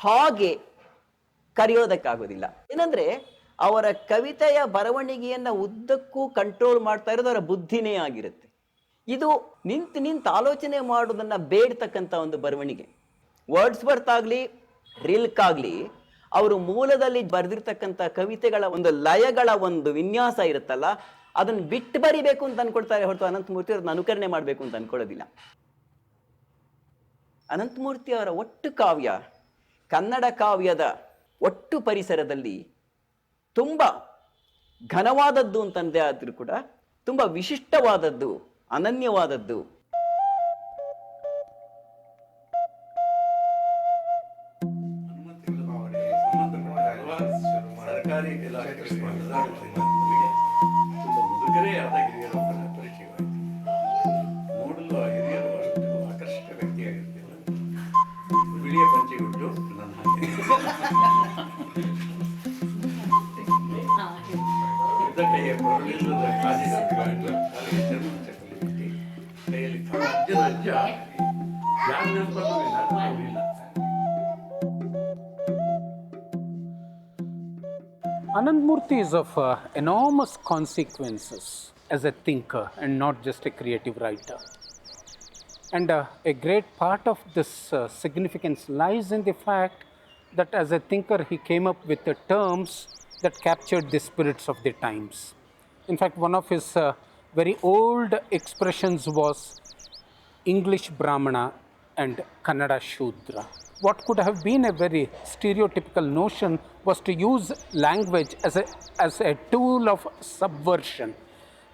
ಹಾಗೆ ಕರೆಯೋದಕ್ಕಾಗೋದಿಲ್ಲ. ಏನಂದ್ರೆ ಅವರ ಕವಿತೆಯ ಬರವಣಿಗೆಯನ್ನು ಉದ್ದಕ್ಕೂ ಕಂಟ್ರೋಲ್ ಮಾಡ್ತಾ ಇರೋದು ಅವರ ಬುದ್ಧಿನೇ ಆಗಿರುತ್ತೆ. ಇದು ನಿಂತು ಆಲೋಚನೆ ಮಾಡೋದನ್ನು ಬೇಡ್ತಕ್ಕಂಥ ಒಂದು ಬರವಣಿಗೆ. ವರ್ಡ್ಸ್ವರ್ತ್ ಆಗಲಿ, ರಿಲ್ಕ್ ಆಗಲಿ, ಅವರು ಮೂಲದಲ್ಲಿ ಬರೆದಿರ್ತಕ್ಕಂಥ ಕವಿತೆಗಳ ಒಂದು ಲಯಗಳ ಒಂದು ವಿನ್ಯಾಸ ಇರುತ್ತಲ್ಲ, ಅದನ್ನು ಬಿಟ್ಟು ಬರಿಬೇಕು ಅಂತ ಅನ್ಕೊಳ್ತಾರೆ ಹೊರತು ಅನಂತಮೂರ್ತಿ ಅವ್ರನ್ನ ಅನುಕರಣೆ ಮಾಡಬೇಕು ಅಂತ ಅನ್ಕೊಳ್ಳೋದಿಲ್ಲ. ಅನಂತಮೂರ್ತಿ ಅವರ ಒಟ್ಟು ಕಾವ್ಯ, ಕನ್ನಡ ಕಾವ್ಯದ ಒಟ್ಟು ಪರಿಸರದಲ್ಲಿ ತುಂಬ ಘನವಾದದ್ದು ಅಂತಂದೇ ಆದರೂ ಕೂಡ ತುಂಬ ವಿಶಿಷ್ಟವಾದದ್ದು, ಅನನ್ಯವಾದದ್ದು. ಬಿಳಿಯ ಪಂಚೆ ಬಿಟ್ಟು ನನ್ನ Anandmurti is of enormous consequences as a thinker and not just a creative writer. And a great part of this significance lies in the fact that as a thinker he came up with the terms that captured the spirits of the times. In fact, one of his very old expressions was English Brahmana and Kannada Shudra. What could have been a very stereotypical notion was to use language as a tool of subversion.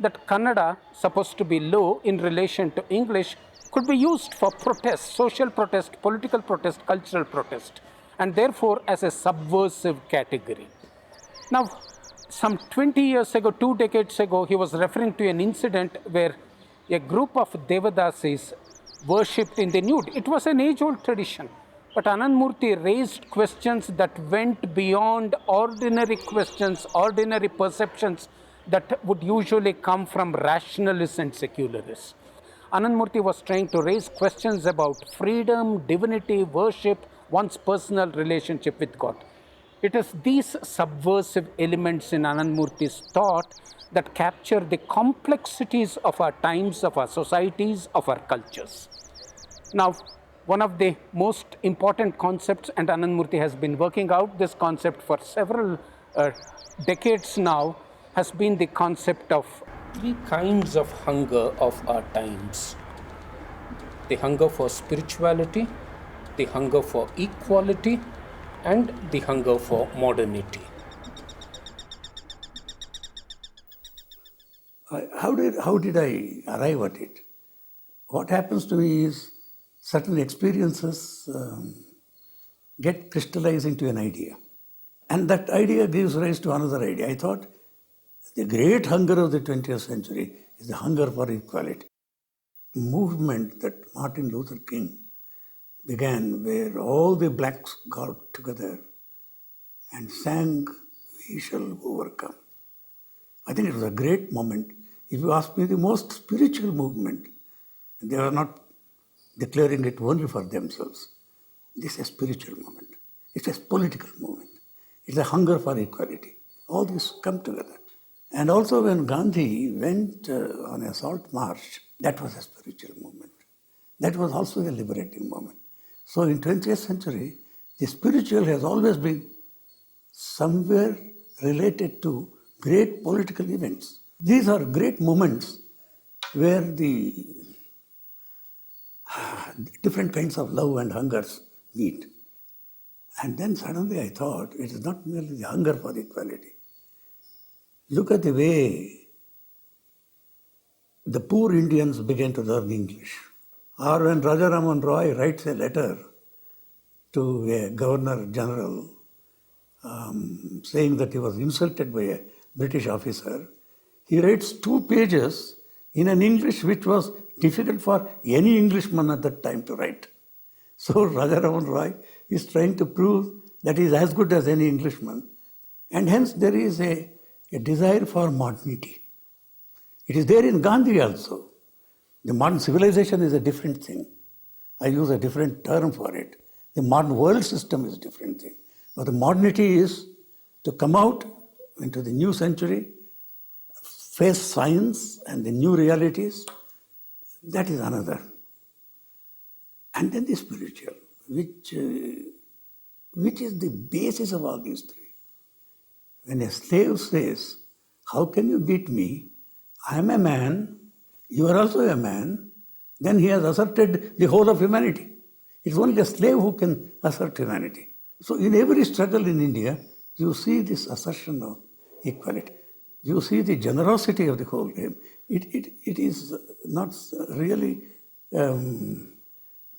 That Kannada, supposed to be low in relation to English, could be used for protest, social protest, political protest, cultural protest, and therefore as a subversive category. Now, some 20 years ago, 2 decades ago, he was referring to an incident where a group of Devadasis worshipped in the nude. It was an age-old tradition, but Anandmurti raised questions that went beyond ordinary questions, ordinary perceptions that would usually come from rationalists and secularists. Anandmurti was trying to raise questions about freedom, divinity, worship, one's personal relationship with God. It is these subversive elements in Anandmurti's thought that capture the complexities of our times, of our societies, of our cultures. Now, one of the most important concepts, and Anandmurti has been working out this concept for several decades now, has been the concept of 3 kinds of hunger of our times. The hunger for spirituality, the hunger for equality, and the hunger for modernity. How did I arrive at it? What happens to me is certain experiences get crystallized into an idea. And that idea gives rise to another idea. I thought the great hunger of the 20th century is the hunger for equality. The movement that Martin Luther King began, where all the blacks got together and sang, "We shall overcome." I think it was a great moment. If you ask me, the most spiritual movement, they were not declaring it only for themselves. This is a spiritual movement. It's a political movement. It's a hunger for equality. All this come together. And also when Gandhi went on a salt march, that was a spiritual movement. That was also a liberating moment. So in 20th century, the spiritual has always been somewhere related to great political events. These are great moments where the different kinds of love and hungers meet. And then suddenly I thought, it is not merely the hunger for equality. Look at the way the poor Indians began to learn English. Or when Rajaraman Roy writes a letter to a Governor General saying that he was insulted by a British officer, he writes 2 pages in an English which was difficult for any Englishman at that time to write. So Rajaraman Roy is trying to prove that he is as good as any Englishman. And hence there is a desire for modernity. It is there in Gandhi also. The modern civilization is a different thing. I use a different term for it. The modern world system is a different thing. But the modernity is to come out into the new century, face science and the new realities. That is another. And then the spiritual, which is the basis of all these 3. When a slave says, "How can you beat me? I am a man, you are also a man," then he has asserted the whole of humanity. It's only a slave who can assert humanity. So in every struggle in India, you see this assertion of equality. You see the generosity of the whole game. It is not really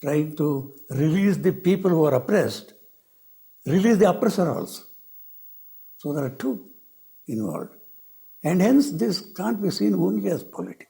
trying to release the people who are oppressed, release the oppressor also. So there are 2 involved. And hence this can't be seen only as political.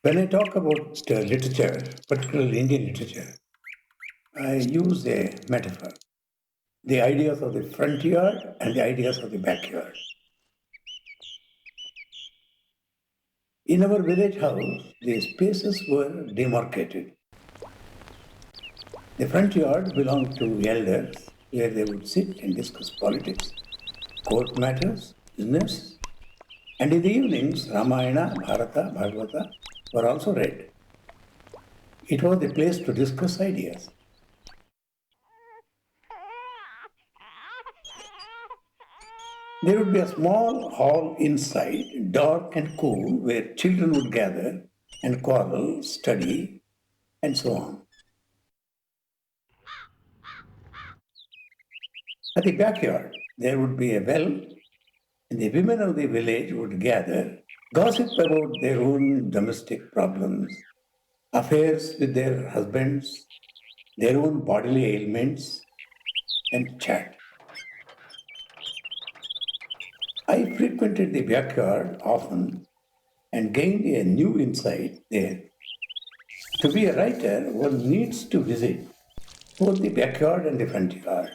When I talk about literature, particularly Indian literature, I use a metaphor. The ideas of the front yard and the ideas of the backyard. In our village house, the spaces were demarcated. The front yard belonged to elders, where they would sit and discuss politics, court matters, business, and in the evenings, Ramayana, Bharata, Bhagavata were also read. It was the place to discuss ideas. There would be a small hall inside, dark and cool, where children would gather and quarrel, study, and so on. At the backyard, there would be a well, and the women of the village would gather, gossip about their own domestic problems, affairs with their husbands, their own bodily ailments, and chat. I frequented the backyard often and gained a new insight there. To be a writer, one needs to visit both the backyard and the front yard,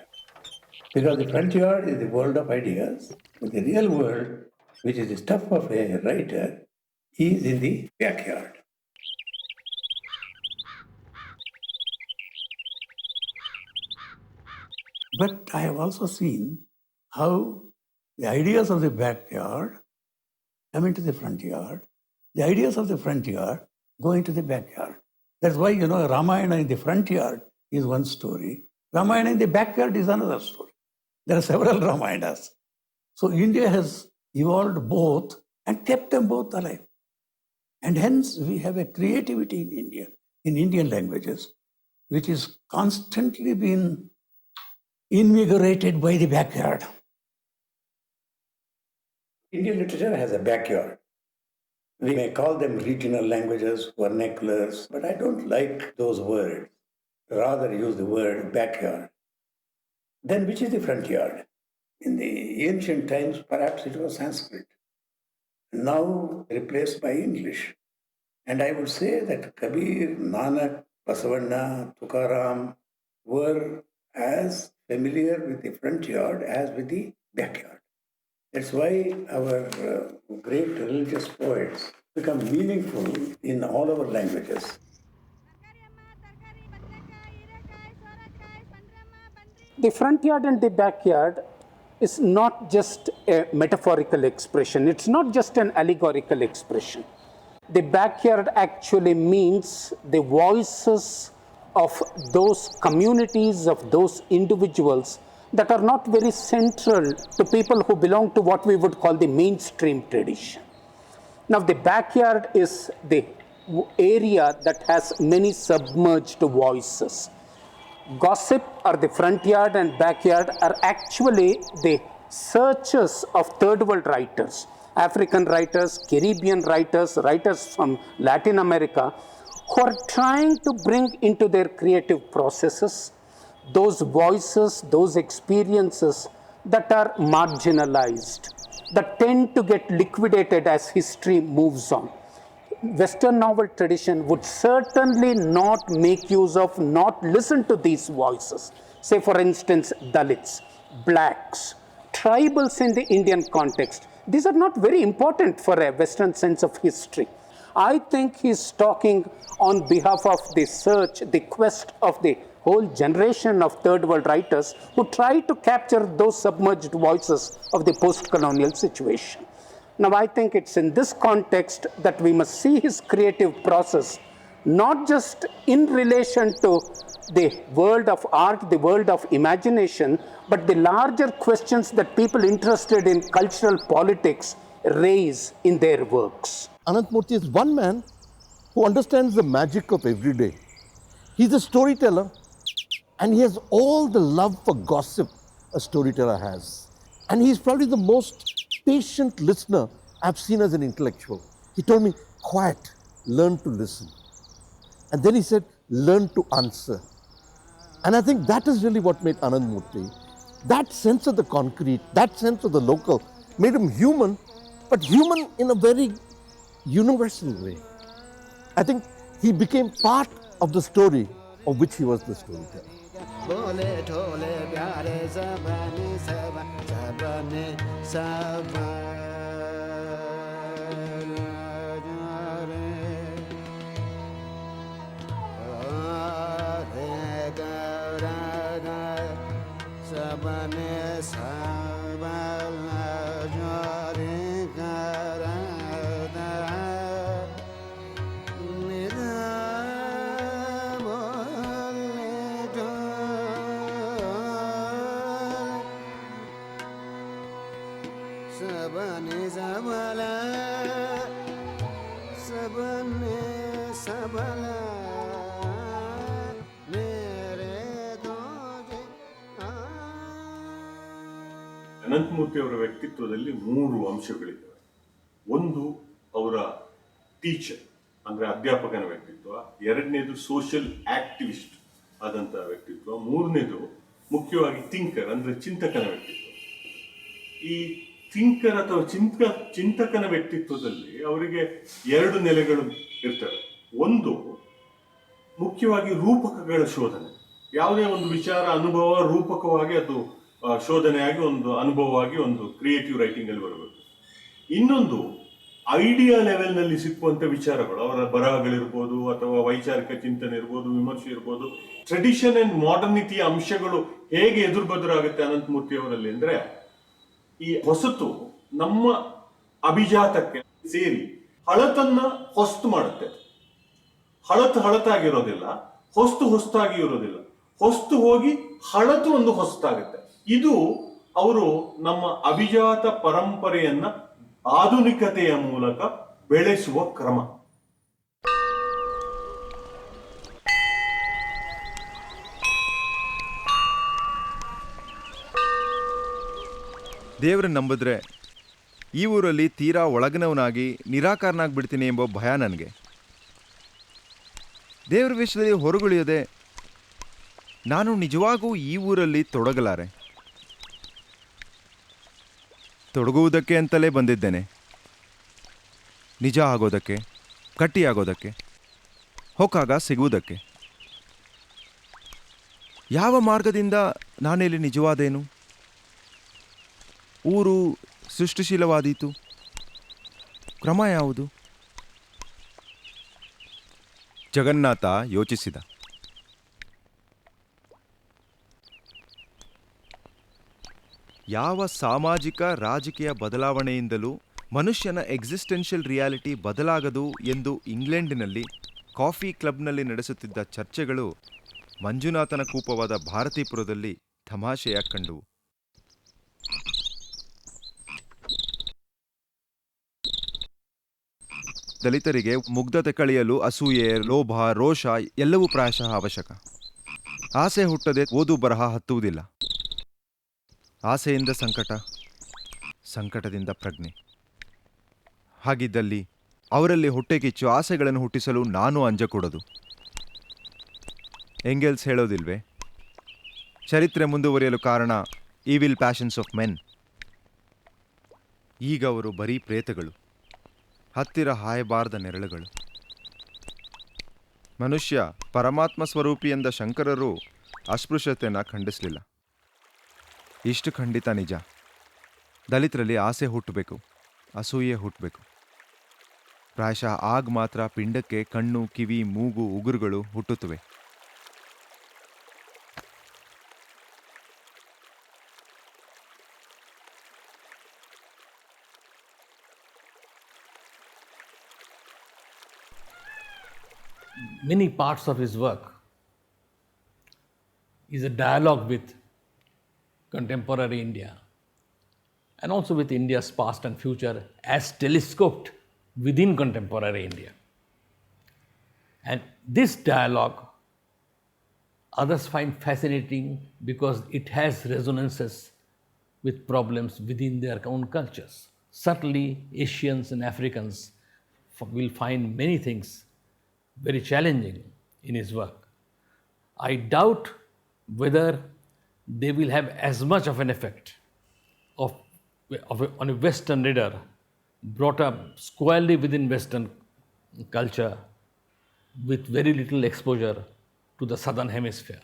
because the front yard is the world of ideas, but the real world, which is the stuff of a writer, is in the backyard. But I have also seen how the ideas of the backyard come into the front yard. The ideas of the front yard go into the backyard. That's why, Ramayana in the front yard is one story. Ramayana in the backyard is another story. There are several Ramayanas. So India has evolved both and kept them both alive. And hence we have a creativity in India, in Indian languages, which is constantly being invigorated by the backyard. Indian literature has a backyard. We may call them regional languages, vernaculars, but I don't like those words. Rather use the word backyard. Then which is the front yard? In the ancient times, perhaps it was Sanskrit, now replaced by English. And I would say that Kabir, Nanak, Basavanna, Tukaram were as familiar with the front yard as with the backyard. That's why our great religious poets become meaningful in all our languages. The front yard and the backyard is not just a metaphorical expression. It's not just an allegorical expression. The backyard actually means the voices of those communities, of those individuals that are not very central to people who belong to what we would call the mainstream tradition. Now, the backyard is the area that has many submerged voices. Gossip or the front yard and backyard are actually the searches of third world writers, African writers, Caribbean writers, writers from Latin America, who are trying to bring into their creative processes those voices, those experiences that are marginalized, that tend to get liquidated as history moves on. Western novel tradition would certainly not make use of, not listen to these voices. Say, for instance, Dalits, blacks, tribals in the Indian context. These are not very important for a Western sense of history. I think he's talking on behalf of the search, the quest of the whole generation of third world writers who try to capture those submerged voices of the post-colonial situation. Now, I think it's in this context that we must see his creative process, not just in relation to the world of art, the world of imagination, but the larger questions that people interested in cultural politics raise in their works. Anant Murthy is one man who understands the magic of every day. He's a storyteller, and he has all the love for gossip a storyteller has. And he's probably the most patient listener I've seen as an intellectual. He told me, quiet, learn to listen. And then he said, learn to answer. And I think that is really what made Anant Murthy. That sense of the concrete, that sense of the local, made him human, but human in a very universal way. I think he became part of the story of which he was the storyteller. Ananthamurthy ಅವರ ವ್ಯಕ್ತಿತ್ವದಲ್ಲಿ 3 ಅಂಶಗಳಿವೆ. ಒಂದು ಅವರ teacher ಅಂದ್ರೆ ಅಧ್ಯಾಪಕನ ವ್ಯಕ್ತಿತ್ವ, ಎರಡನೇದು social activist ಆದಂತ ವ್ಯಕ್ತಿತ್ವ, ಮೂರನೇದು ಮುಖ್ಯವಾಗಿ ಥಿಂಕರ್ ಅಂದ್ರೆ ಚಿಂತಕನ ವ್ಯಕ್ತಿತ್ವ. ಈ ಥಿಂಕರ್ ಅಥವಾ ಚಿಂತಕನ ವ್ಯಕ್ತಿತ್ವದಲ್ಲಿ ಅವರಿಗೆ 2 ನೆಲೆಗಳು ಇರ್ತವೆ. ಒಂದು ಮುಖ್ಯವಾಗಿ ರೂಪಕಗಳ ಶೋಧನೆ, ಯಾವುದೇ ಒಂದು ವಿಚಾರ ಅನುಭವ ರೂಪಕವಾಗಿ ಅದು ಶೋಧನೆಯಾಗಿ ಒಂದು ಅನುಭವವಾಗಿ ಒಂದು ಕ್ರಿಯೇಟಿವ್ ರೈಟಿಂಗ್ ಅಲ್ಲಿ ಬರಬೇಕು. ಇನ್ನೊಂದು ಐಡಿಯಾ ಲೆವೆಲ್ ನಲ್ಲಿ ಸಿಕ್ಕುವಂತ ವಿಚಾರಗಳು, ಅವರ ಬರಹಗಳಿರ್ಬೋದು ಅಥವಾ ವೈಚಾರಿಕ ಚಿಂತನೆ ಇರ್ಬೋದು, ವಿಮರ್ಶೆ ಇರ್ಬೋದು, ಟ್ರೆಡಿಷನ್ ಅಂಡ್ ಮಾಡರ್ನಿಟಿಯ ಅಂಶಗಳು ಹೇಗೆ ಎದುರು ಬದುರಾಗುತ್ತೆ ಅನಂತಮೂರ್ತಿ ಅವರಲ್ಲಿ ಅಂದ್ರೆ, ಈ ಹೊಸತು ನಮ್ಮ ಅಭಿಜಾತಕ್ಕೆ ಸೇರಿ ಹಳತನ್ನ ಹೊಸ್ತು ಮಾಡುತ್ತೆ. ಹಳತಾಗಿರೋದಿಲ್ಲ, ಹೊಸ್ತಾಗಿ ಇರೋದಿಲ್ಲ. ಹೊಸ್ತು ಹೋಗಿ ಹಳತು ಒಂದು ಹೊಸತಾಗುತ್ತೆ. ಇದು ಅವರು ನಮ್ಮ ಅಭಿಜಾತ ಪರಂಪರೆಯನ್ನ ಆಧುನಿಕತೆಯ ಮೂಲಕ ಬೆಳೆಸುವ ಕ್ರಮ. ದೇವ್ರನ್ನ ನಂಬಿದ್ರೆ ಈ ಊರಲ್ಲಿ ತೀರಾ ಒಳಗಿನವನಾಗಿ ನಿರಾಕಾರನಾಗ್ಬಿಡ್ತೀನಿ ಎಂಬ ಭಯ ನನಗೆ. ದೇವ್ರ ವಿಷಯದಲ್ಲಿ ಹೊರಗುಳಿಯದೆ ನಾನು ನಿಜವಾಗೂ ಈ ಊರಲ್ಲಿ ತೊಡಗಲಾರೆ. ತೊಡಗುವುದಕ್ಕೆ ಅಂತಲೇ ಬಂದಿದ್ದೇನೆ, ನಿಜ ಆಗೋದಕ್ಕೆ, ಗಟ್ಟಿಯಾಗೋದಕ್ಕೆ, ಹೊಕ್ಕಾಗ ಸಿಗುವುದಕ್ಕೆ. ಯಾವ ಮಾರ್ಗದಿಂದ ನಾನಿಲ್ಲಿ ನಿಜವಾದೇನು? ಊರು ಸೃಷ್ಟಿಶೀಲವಾದೀತು, ಕ್ರಮ ಯಾವುದು? ಜಗನ್ನಾಥ ಯೋಚಿಸಿದ. ಯಾವ ಸಾಮಾಜಿಕ ರಾಜಕೀಯ ಬದಲಾವಣೆಯಿಂದಲೂ ಮನುಷ್ಯನ ಎಕ್ಸಿಸ್ಟೆನ್ಷಿಯಲ್ ರಿಯಾಲಿಟಿ ಬದಲಾಗದು ಎಂದು ಇಂಗ್ಲೆಂಡಿನಲ್ಲಿ ಕಾಫಿ ಕ್ಲಬ್ನಲ್ಲಿ ನಡೆಸುತ್ತಿದ್ದ ಚರ್ಚೆಗಳು ಮಂಜುನಾಥನ ಕೂಪವಾದ ಭಾರತೀಪುರದಲ್ಲಿ ತಮಾಷೆಯಾಗಿ ಕಂಡುವು. ದಲಿತರಿಗೆ ಮುಗ್ಧತೆ ಕಳೆಯಲು ಅಸೂಯೆ, ಲೋಭ, ರೋಷ ಎಲ್ಲವೂ ಪ್ರಾಯಶಃ ಅವಶ್ಯಕ. ಆಸೆ ಹುಟ್ಟದೆ ಓದು ಬರಹ ಹತ್ತುವುದಿಲ್ಲ. ಆಸೆಯಿಂದ ಸಂಕಟ, ಸಂಕಟದಿಂದ ಪ್ರಜ್ಞೆ. ಹಾಗಿದ್ದಲ್ಲಿ ಅವರಲ್ಲಿ ಹೊಟ್ಟೆಕಿಚ್ಚು ಆಸೆಗಳನ್ನು ಹುಟ್ಟಿಸಲು ನಾನು ಅಂಜಕೂಡದು. ಎಂಗೆಲ್ಸ್ ಹೇಳೋದಿಲ್ವೇ, ಚರಿತ್ರೆ ಮುಂದುವರಿಯಲು ಕಾರಣ ಈವಿಲ್ ಪ್ಯಾಷನ್ಸ್ ಆಫ್ ಮೆನ್. ಈಗ ಅವರು ಬರೀ ಪ್ರೇತಗಳು, ಹತ್ತಿರ ಹಾಯಬಾರದ ನೆರಳುಗಳು. ಮನುಷ್ಯ ಪರಮಾತ್ಮ ಸ್ವರೂಪಿ ಎಂದ ಶಂಕರರು ಅಸ್ಪೃಶ್ಯತೆಯನ್ನು ಖಂಡಿಸಲಿಲ್ಲ. ಇಷ್ಟು ಖಂಡಿತ ನಿಜ, ದಲಿತರಲ್ಲಿ ಆಸೆ ಹುಟ್ಟಬೇಕು, ಅಸೂಯೆ ಹುಟ್ಟಬೇಕು. ಪ್ರಾಯಶಃ ಆಗ ಮಾತ್ರ ಪಿಂಡಕ್ಕೆ ಕಣ್ಣು, ಕಿವಿ, ಮೂಗು, ಉಗುರುಗಳು ಹುಟ್ಟುತ್ತವೆ. Many parts of his work is a dialogue with contemporary India and also with India's past and future as telescoped within contemporary India. And this dialogue others find fascinating because it has resonances with problems within their own cultures. Certainly, Asians and Africans will find many things very challenging in his work. I doubt whether they will have as much of an effect on a Western reader brought up squarely within Western culture with very little exposure to the Southern Hemisphere.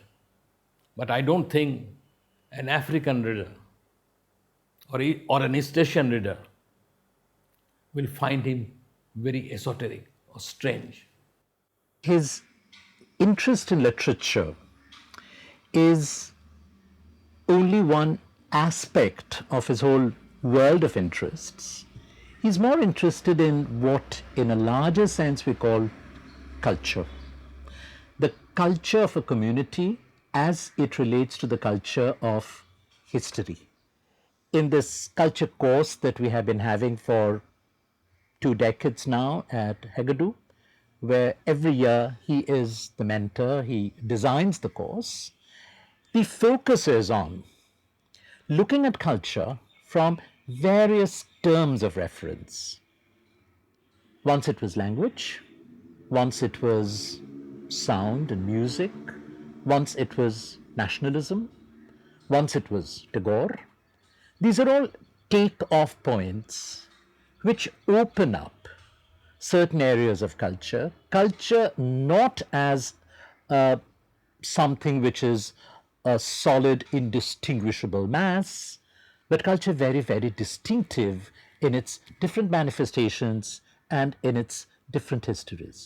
But I don't think an African reader or an East Asian reader will find him very esoteric or strange. His interest in literature is only one aspect of his whole world of interests. He's more interested in what, in a larger sense, we call culture. The culture of a community as it relates to the culture of history. In this culture course that we have been having for 2 decades now at Hegadu, where every year he is the mentor, he designs the course, the focus is on looking at culture from various terms of reference. Once it was language, once it was sound and music, once it was nationalism, once it was Tagore. These are all take-off points which open up certain areas of culture. Culture not as something which is a solid, indistinguishable mass, but culture very, very distinctive in its different manifestations and in its different histories.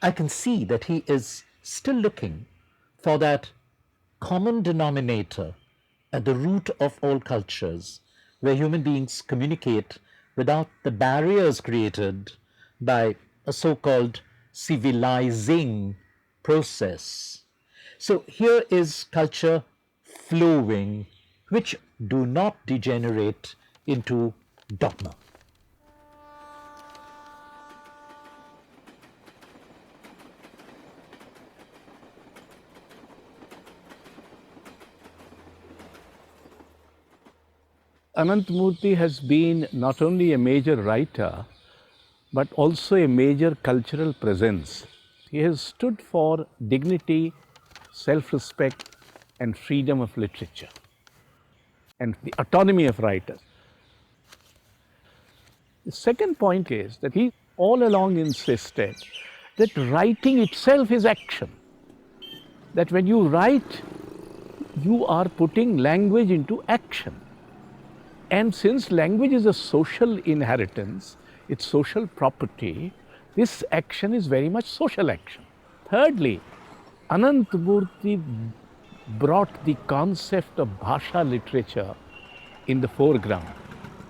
I can see that he is still looking for that common denominator at the root of all cultures, where human beings communicate without the barriers created by a so-called civilizing process. So here is culture flowing, which do not degenerate into dogma. Ananthamurthy has been not only a major writer, but also a major cultural presence. He has stood for dignity, self-respect, and freedom of literature, and the autonomy of writers. The second point is that he all along insisted that writing itself is action. That when you write, you are putting language into action. And since language is a social inheritance, it's social property, this action is very much social action. Thirdly, Ananthamurthy brought the concept of Bhasha literature in the foreground.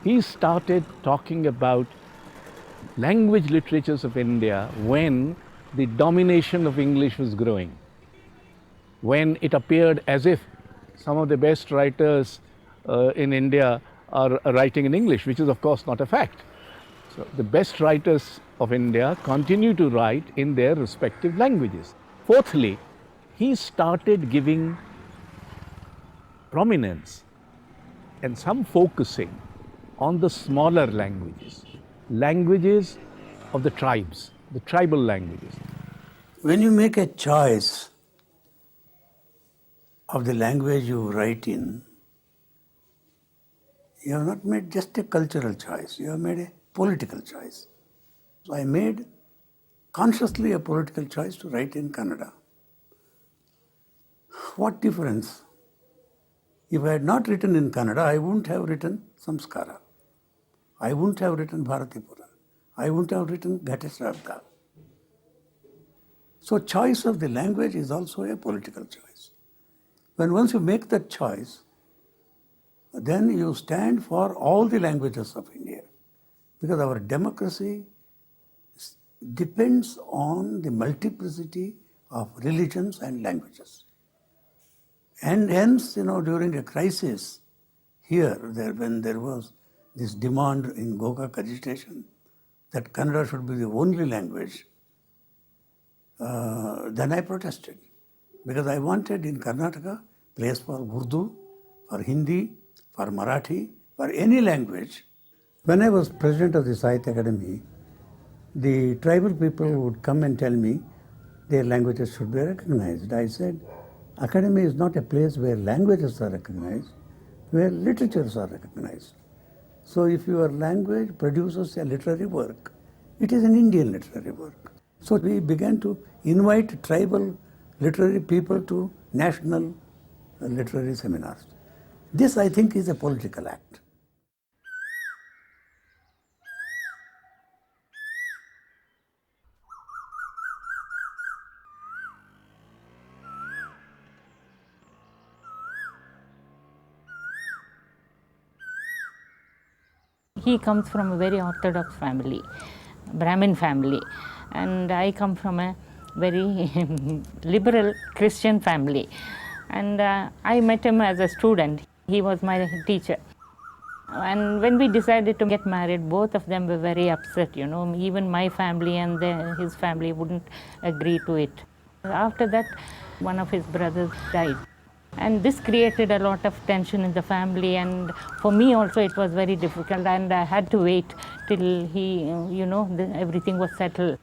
He started talking about language literatures of India when the domination of English was growing, when it appeared as if some of the best writers in India are writing in English, which is of course not a fact. So the best writers of India continue to write in their respective languages. Fourthly, he started giving prominence and some focusing on the smaller languages, languages of the tribes, the tribal languages. When you make a choice of the language you write in, you have not made just a cultural choice, you have made a political choice. So I made consciously a political choice to write in Kannada. What difference? If I had not written in Kannada, I wouldn't have written Samskara. I wouldn't have written Bharatipura. I wouldn't have written Ghatesravka. So choice of the language is also a political choice. When once you make that choice, then you stand for all the languages of India. Because our democracy depends on the multiplicity of religions and languages. And hence, during a crisis here, when there was this demand in Gokak agitation that Kannada should be the only language, then I protested. Because I wanted in Karnataka place for Urdu, for Hindi, for Marathi, for any language. When I was president of the Sahitya Academy, the tribal people would come and tell me their languages should be recognized. I said, Academy is not a place where languages are recognized, where literatures are recognized. So if your language produces a literary work, it is an Indian literary work. So we began to invite tribal literary people to national literary seminars. This, I think, is a political act. He comes from a very orthodox family, Brahmin family, and I come from a very liberal Christian family. And I met him as a student. He was my teacher. And when we decided to get married, both of them were very upset, Even my family and his family wouldn't agree to it. After that, one of his brothers died. And this created a lot of tension in the family, and for me also it was very difficult, and I had to wait till everything was settled.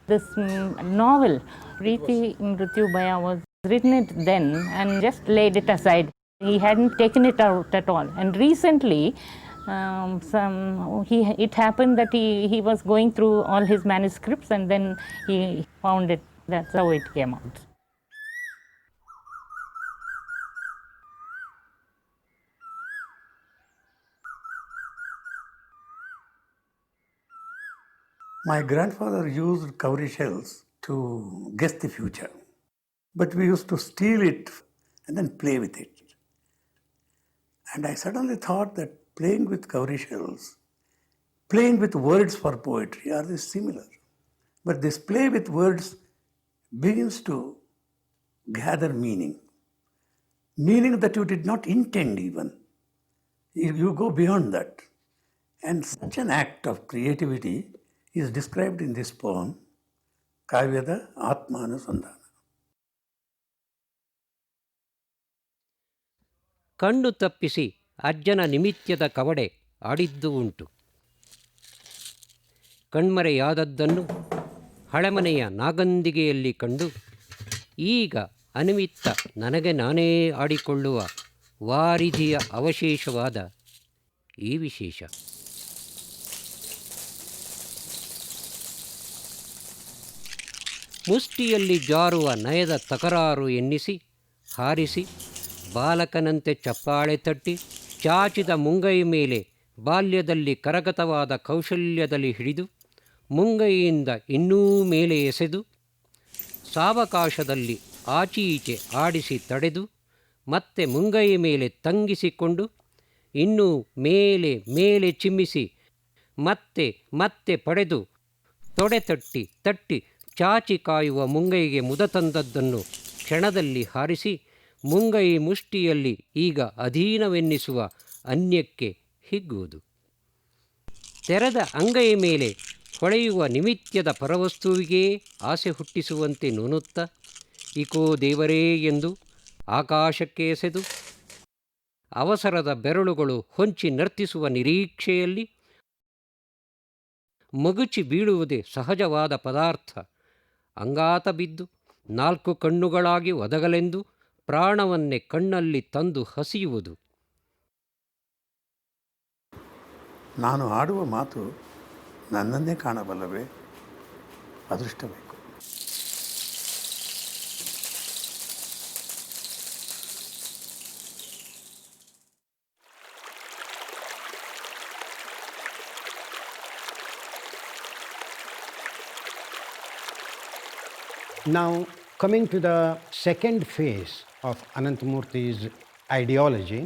This novel, Preeti Mrityu Bhaya, was written it then and just laid it aside. He hadn't taken it out at all. And recently, it happened that he was going through all his manuscripts, and then he found it. That's how it came out. My grandfather used cowrie shells to guess the future. But we used to steal it and then play with it. And I suddenly thought that playing with cowrie shells, playing with words for poetry are similar. But this play with words begins to gather meaning. Meaning that you did not intend even. You go beyond that. And such an act of creativity is described in this poem, Kavyada Atmanusandhana. ಕಣ್ಣು ತಪ್ಪಿಸಿ ಅಜ್ಜನ ನಿಮಿತ್ಯದ ಕವಡೆ ಆಡಿದ್ದು ಉಂಟು. ಕಣ್ಮರೆಯಾದದ್ದನ್ನು ಹಳೆಮನೆಯ ನಾಗಂದಿಗೆಯಲ್ಲಿ ಕಂಡು ಈಗ ಅನಿಮಿತ್ತ ನನಗೆ ನಾನೇ ಆಡಿಕೊಳ್ಳುವ ವಾರಿಧಿಯ ಅವಶೇಷವಾದ ಈ ವಿಶೇಷ. ಮುಷ್ಟಿಯಲ್ಲಿ ಜಾರುವ ನಯದ ತಕರಾರು ಎನ್ನಿಸಿ ಹಾರಿಸಿ ಬಾಲಕನಂತೆ ಚಪ್ಪಾಳೆ ತಟ್ಟಿ ಚಾಚಿದ ಮುಂಗೈ ಮೇಲೆ ಬಾಲ್ಯದಲ್ಲಿ ಕರಗತವಾದ ಕೌಶಲ್ಯದಲ್ಲಿ ಹಿಡಿದು ಮುಂಗೈಯಿಂದ ಇನ್ನೂ ಮೇಲೆ ಎಸೆದು ಸಾವಕಾಶದಲ್ಲಿ ಆಚೀಚೆ ಆಡಿಸಿ ತಡೆದು ಮತ್ತೆ ಮುಂಗೈ ಮೇಲೆ ತಂಗಿಸಿಕೊಂಡು ಇನ್ನೂ ಮೇಲೆ ಮೇಲೆ ಚಿಮ್ಮಿಸಿ ಮತ್ತೆ ಮತ್ತೆ ಪಡೆದು ತೊಡೆ ತಟ್ಟಿ ತಟ್ಟಿ ಚಾಚಿ ಕಾಯುವ ಮುಂಗೈಗೆ ಮುದ ತಂದದ್ದನ್ನು ಕ್ಷಣದಲ್ಲಿ ಹಾರಿಸಿ ಮುಂಗೈ ಮುಷ್ಟಿಯಲ್ಲಿ ಈಗ ಅಧೀನವೆನ್ನಿಸುವ ಅನ್ಯಕ್ಕೆ ಹಿಗ್ಗುವುದು. ತೆರೆದ ಅಂಗೈ ಮೇಲೆ ಹೊಳೆಯುವ ನಿಮಿತ್ಯದ ಪರವಸ್ತುವಿಗೇ ಆಸೆ ಹುಟ್ಟಿಸುವಂತೆ ನೂನುತ್ತ ಇಕೋ ದೇವರೇ ಎಂದು ಆಕಾಶಕ್ಕೆ ಎಸೆದು ಅವಸರದ ಬೆರಳುಗಳು ಹೊಂಚಿ ನರ್ತಿಸುವ ನಿರೀಕ್ಷೆಯಲ್ಲಿ ಮಗುಚಿ ಬೀಳುವುದೇ ಸಹಜವಾದ ಪದಾರ್ಥ. ಅಂಗಾತ ಬಿದ್ದು 4 ಕಣ್ಣುಗಳಾಗಿ ಒದಗಲೆಂದು ಪ್ರಾಣವನ್ನೇ ಕಣ್ಣಲ್ಲಿ ತಂದು ಹಸಿಯುವುದು. ನಾನು ಆಡುವ ಮಾತು ನನ್ನನ್ನೇ ಕಾಣಬಲ್ಲವೇ? ಅದೃಷ್ಟ ಬೇಕು. Now, coming to the second phase of Anantamurti's ideology,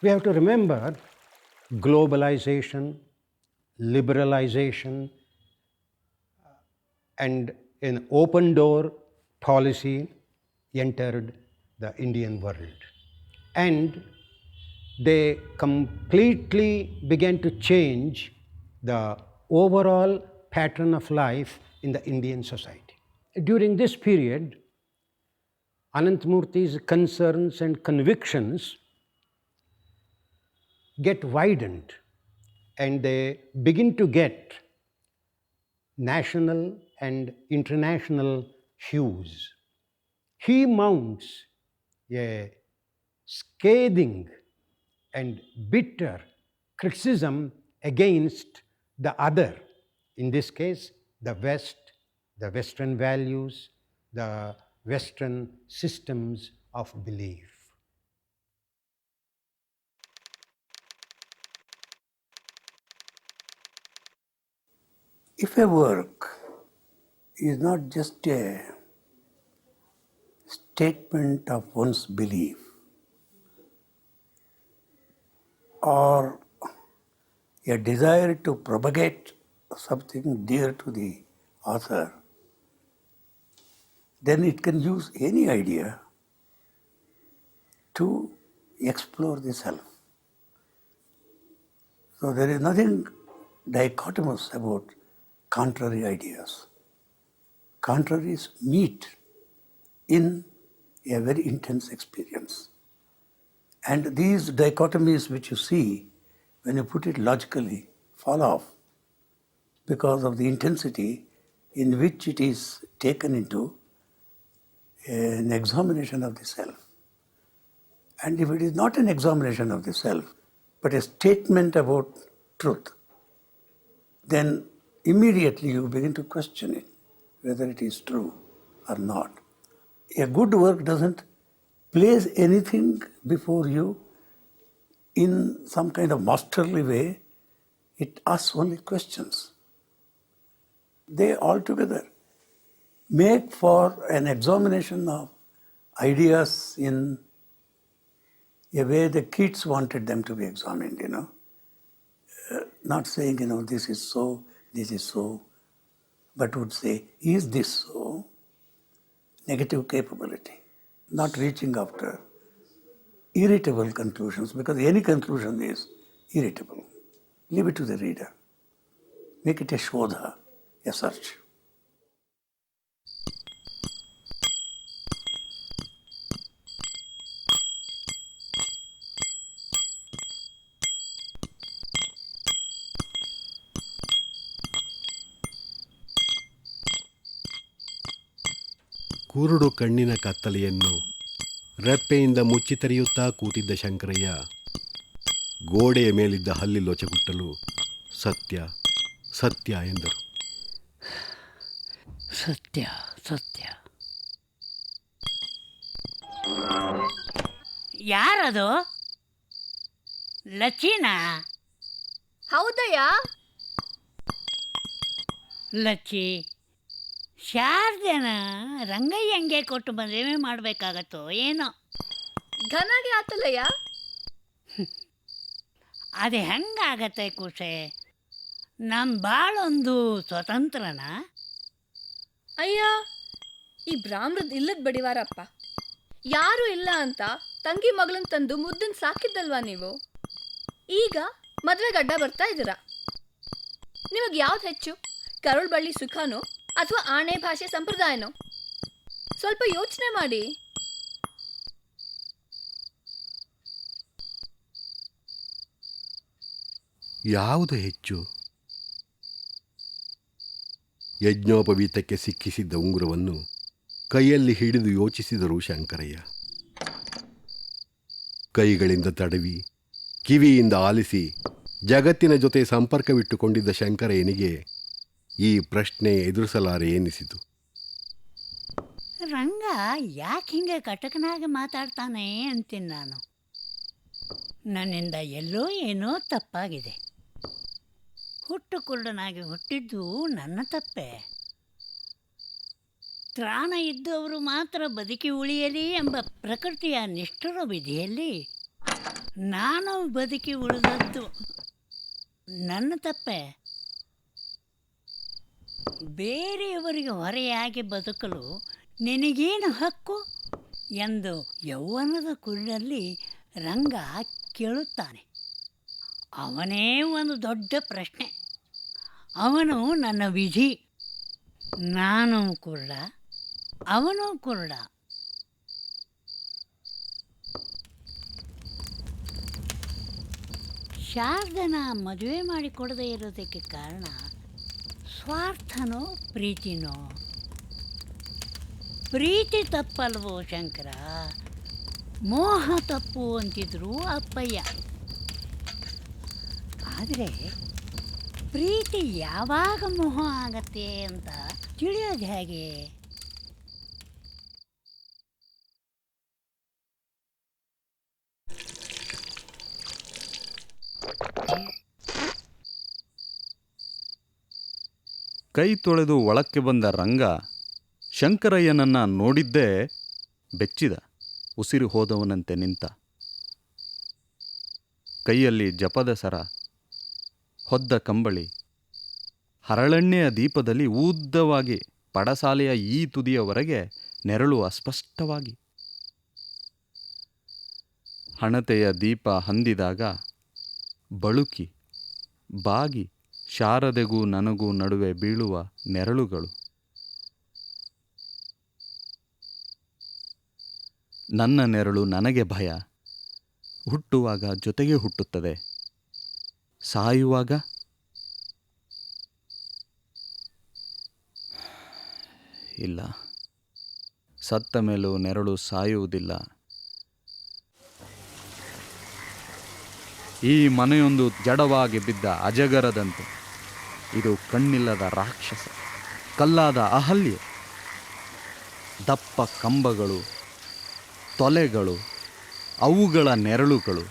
we have to remember globalization, liberalization, and an open door policy entered the Indian world. And they completely began to change the overall pattern of life in the Indian society. During this period, Anantamurti's concerns and convictions get widened and they begin to get national and international hues. He mounts a scathing and bitter criticism against the other, in this case, the West, the Western values, the Western systems of belief. If a work is not just a statement of one's belief or a desire to propagate something dear to the author, then it can use any idea to explore the self. So there is nothing dichotomous about contrary ideas. Contraries meet in a very intense experience. And these dichotomies which you see, when you put it logically, fall off because of the intensity in which it is taken into an examination of the self. And if it is not an examination of the self, but a statement about truth, then immediately you begin to question it, whether it is true or not. A good work doesn't place anything before you in some kind of masterly way. It asks only questions. They altogether make for an examination of ideas in a way the kids wanted them to be examined, not saying, this is so, but would say, is this so? Negative capability. not reaching after irritable conclusions, because any conclusion is irritable. Leave it to the reader. Make it a shodha, a search. ಕುರುಡು ಕಣ್ಣಿನ ಕತ್ತಲೆಯನ್ನು ರೆಪ್ಪೆಯಿಂದ ಮುಚ್ಚಿ ತೆರೆಯುತ್ತಾ ಕೂತಿದ್ದ ಶಂಕರಯ್ಯ ಗೋಡೆಯ ಮೇಲಿದ್ದ ಹಲ್ಲಿ ಲೊಚಗುಟ್ಟಲು ಸತ್ಯ ಸತ್ಯ ಎಂದರು. ಸತ್ಯ ಸತ್ಯ. ಯಾರದು? ಲಚ್ಚಿನಾ? ಹೌದಯ್ಯ. ಲಚ್ಚಿ, ಶಾರದೆನ ರಂಗಯ್ಯಂಗೆ ಕೊಟ್ಟು ಮದುವೆ ಮಾಡಬೇಕಾಗತ್ತೋ ಏನೋ. ಘನಾಗೆ ಆತಲ್ಲಯ್ಯ. ಅದು ಹೆಂಗಾಗತ್ತೆ ಕುಶೆ? ನಮ್ಮ ಬಾಳೊಂದು ಸ್ವತಂತ್ರನ? ಅಯ್ಯ, ಈ ಬ್ರಾಹ್ಮಣದ ಇಲ್ಲದ ಬಡಿವಾರಪ್ಪ. ಯಾರು ಇಲ್ಲ ಅಂತ ತಂಗಿ ಮಗಳನ್ನ ತಂದು ಮುದ್ದನ್ ಸಾಕಿದ್ದಲ್ವಾ ನೀವು? ಈಗ ಮದುವೆಗೆ ಅಡ್ಡ ಬರ್ತಾ ಇದ್ದೀರಾ. ನಿಮಗೆ ಯಾವ್ದು ಹೆಚ್ಚು, ಕರುಳು ಬಳ್ಳಿ ಸುಖನೋ ಅಥವಾ ಆಣೆ ಭಾಷೆ ಸಂಪ್ರದಾಯನೋ? ಸ್ವಲ್ಪ ಯೋಚನೆ ಮಾಡಿ. ಯಾವುದು ಹೆಚ್ಚು? ಯಜ್ಞೋಪವೀತಕ್ಕೆ ಸಿಕ್ಕಿಸಿದ್ದ ಉಂಗುರವನ್ನು ಕೈಯಲ್ಲಿ ಹಿಡಿದು ಯೋಚಿಸಿದರು ಶಂಕರಯ್ಯ. ಕೈಗಳಿಂದ ತಡವಿ ಕಿವಿಯಿಂದ ಆಲಿಸಿ ಜಗತ್ತಿನ ಜೊತೆ ಸಂಪರ್ಕವಿಟ್ಟುಕೊಂಡಿದ್ದ ಶಂಕರಯ್ಯನಿಗೆ ಈ ಪ್ರಶ್ನೆ ಎದುರಿಸಲಾರೆ ಎನಿಸಿತು. ರಂಗ ಯಾಕೆ ಹಿಂಗೆ ಕಟಕನಾಗಿ ಮಾತಾಡ್ತಾನೆ ಅಂತೀನಿ ನಾನು. ನನ್ನಿಂದ ಎಲ್ಲೋ ಏನೋ ತಪ್ಪಾಗಿದೆ. ಹುಟ್ಟು ಕುರುಡನಾಗಿ ಹುಟ್ಟಿದ್ದು ನನ್ನ ತಪ್ಪೆ. ತ್ರಾಣ ಇದ್ದವರು ಮಾತ್ರ ಬದುಕಿ ಉಳಿಯಲಿ ಎಂಬ ಪ್ರಕೃತಿಯ ನಿಷ್ಠುರ ವಿಧಿಯಲ್ಲಿ ನಾನು ಬದುಕಿ ಉಳಿದದ್ದು ನನ್ನ ತಪ್ಪೆ. ಬೇರೆಯವರಿಗೆ ಹೊರೆಯಾಗಿ ಬದುಕಲು ನಿನಗೇನು ಹಕ್ಕು ಎಂದು ಯೌವನದ ಕುರುಡಲ್ಲಿ ರಂಗ ಕೇಳುತ್ತಾನೆ. ಅವನೇ ಒಂದು ದೊಡ್ಡ ಪ್ರಶ್ನೆ. ಅವನು ನನ್ನ ವಿಧಿ. ನಾನು ಕುರುಡ, ಅವನು ಕುರುಡ. ಶಾರದನ ಮದುವೆ ಮಾಡಿಕೊಡದೇ ಇರೋದಕ್ಕೆ ಕಾರಣ ಸ್ವಾರ್ಥನೋ ಪ್ರೀತಿನೋ? ಪ್ರೀತಿ ತಪ್ಪಲ್ವೋ ಶಂಕರ, ಮೋಹ ತಪ್ಪು ಅಂತಿದ್ರು ಅಪ್ಪಯ್ಯ. ಆದರೆ ಪ್ರೀತಿ ಯಾವಾಗ ಮೋಹ ಆಗತ್ತೆ ಅಂತ ತಿಳಿಯೋದು ಹೇಗೆ? ಕೈ ತೊಳೆದು ಒಳಕ್ಕೆ ಬಂದ ರಂಗ ಶಂಕರಯ್ಯನನ್ನ ನೋಡಿದ್ದೇ ಬೆಚ್ಚಿದ, ಉಸಿರು ಹೋದವನಂತೆ ನಿಂತ. ಕೈಯಲ್ಲಿ ಜಪದ ಸರ, ಹೊದ್ದ ಕಂಬಳಿ, ಹರಳೆಣ್ಣೆಯ ದೀಪದಲ್ಲಿ ಉದ್ದವಾಗಿ ಪಡಸಾಲೆಯ ಈ ತುದಿಯವರೆಗೆ ನೆರಳು ಅಸ್ಪಷ್ಟವಾಗಿ. ಹಣತೆಯ ದೀಪ ಹಂದಿದಾಗ ಬಳುಕಿ ಬಾಗಿ ಶಾರದೆಗೂ ನನಗೂ ನಡುವೆ ಬೀಳುವ ನೆರಳುಗಳು. ನನ್ನ ನೆರಳು ನನಗೆ ಭಯ. ಹುಟ್ಟುವಾಗ ಜೊತೆಗೆ ಹುಟ್ಟುತ್ತದೆ, ಸಾಯುವಾಗ ಇಲ್ಲ. ಸತ್ತ ಮೇಲೂ ನೆರಳು ಸಾಯುವುದಿಲ್ಲ. ಈ ಮನೆಯೊಂದು ಜಡವಾಗಿ ಬಿದ್ದ ಅಜಗರದಂತೆ. ಇದು ಕಣ್ಣಿಲ್ಲದ ರಾಕ್ಷಸ, ಕಲ್ಲಾದ ಅಹಲ್ಯೆ. ದಪ್ಪ ಕಂಬಗಳು, ತೊಲೆಗಳು, ಅವುಗಳ ನೆರಳುಗಳು,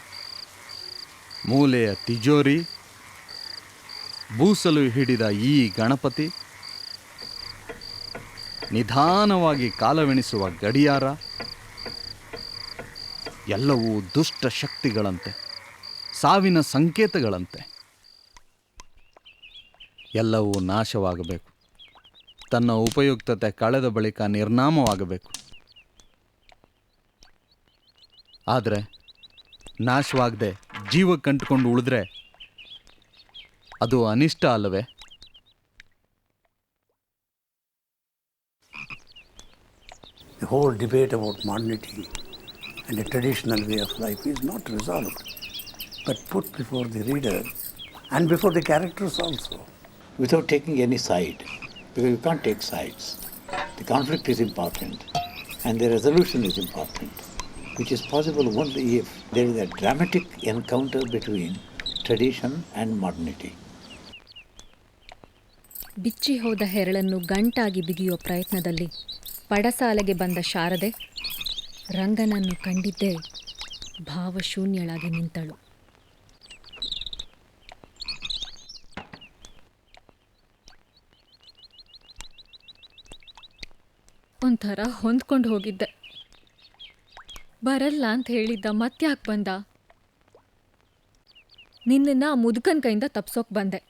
ಮೂಲೆಯ ತಿಜೋರಿ, ಬೂಸಲು ಹಿಡಿದ ಈ ಗಣಪತಿ, ನಿಧಾನವಾಗಿ ಕಾಲವೆಣಿಸುವ ಗಡಿಯಾರ, ಎಲ್ಲವೂ ದುಷ್ಟ ಶಕ್ತಿಗಳಂತೆ, ಸಾವಿನ ಸಂಕೇತಗಳಂತೆ. ಎಲ್ಲವೂ ನಾಶವಾಗಬೇಕು, ತನ್ನ ಉಪಯುಕ್ತತೆ ಕಳೆದ ಬಳಿಕ ನಿರ್ನಾಮವಾಗಬೇಕು. ಆದರೆ ನಾಶವಾಗದೆ ಜೀವಕ್ಕೆ ಕಂಡುಕೊಂಡು ಉಳಿದ್ರೆ ಅದು ಅನಿಷ್ಟ ಅಲ್ಲವೇ? The whole debate about modernity and a traditional way of life is not resolved, but put before the reader and before the characters also, without taking any side, because you can't take sides. The conflict is important and the resolution is important, which is possible only if there is a dramatic encounter between tradition and modernity. ಬಿಚ್ಚಿ ಹೋದ ಹೆರಳನ್ನು ಗಂಟಾಗಿ ಬಿಗಿಯುವ ಪ್ರಯತ್ನದಲ್ಲಿ ಪಡಸಾಲೆಗೆ ಬಂದ ಶಾರದೆ ರಂಗನನ್ನು ಕಂಡಿದ್ದೇ ಭಾವಶೂನ್ಯಳಾಗಿ ನಿಂತಳು. ಒಂಥರ ಹೊಂದ್ಕೊಂಡು ಹೋಗಿದ್ದೆ. ಬರಲ್ಲ ಅಂತ ಹೇಳಿದ್ದ ಮತ್ತ್ಯಾಕೆ ಬಂದ? ನಿನ್ನನ್ನು ಆ ಮುದುಕನ ಕೈಯಿಂದ ತಪ್ಸೋಕೆ ಬಂದೆ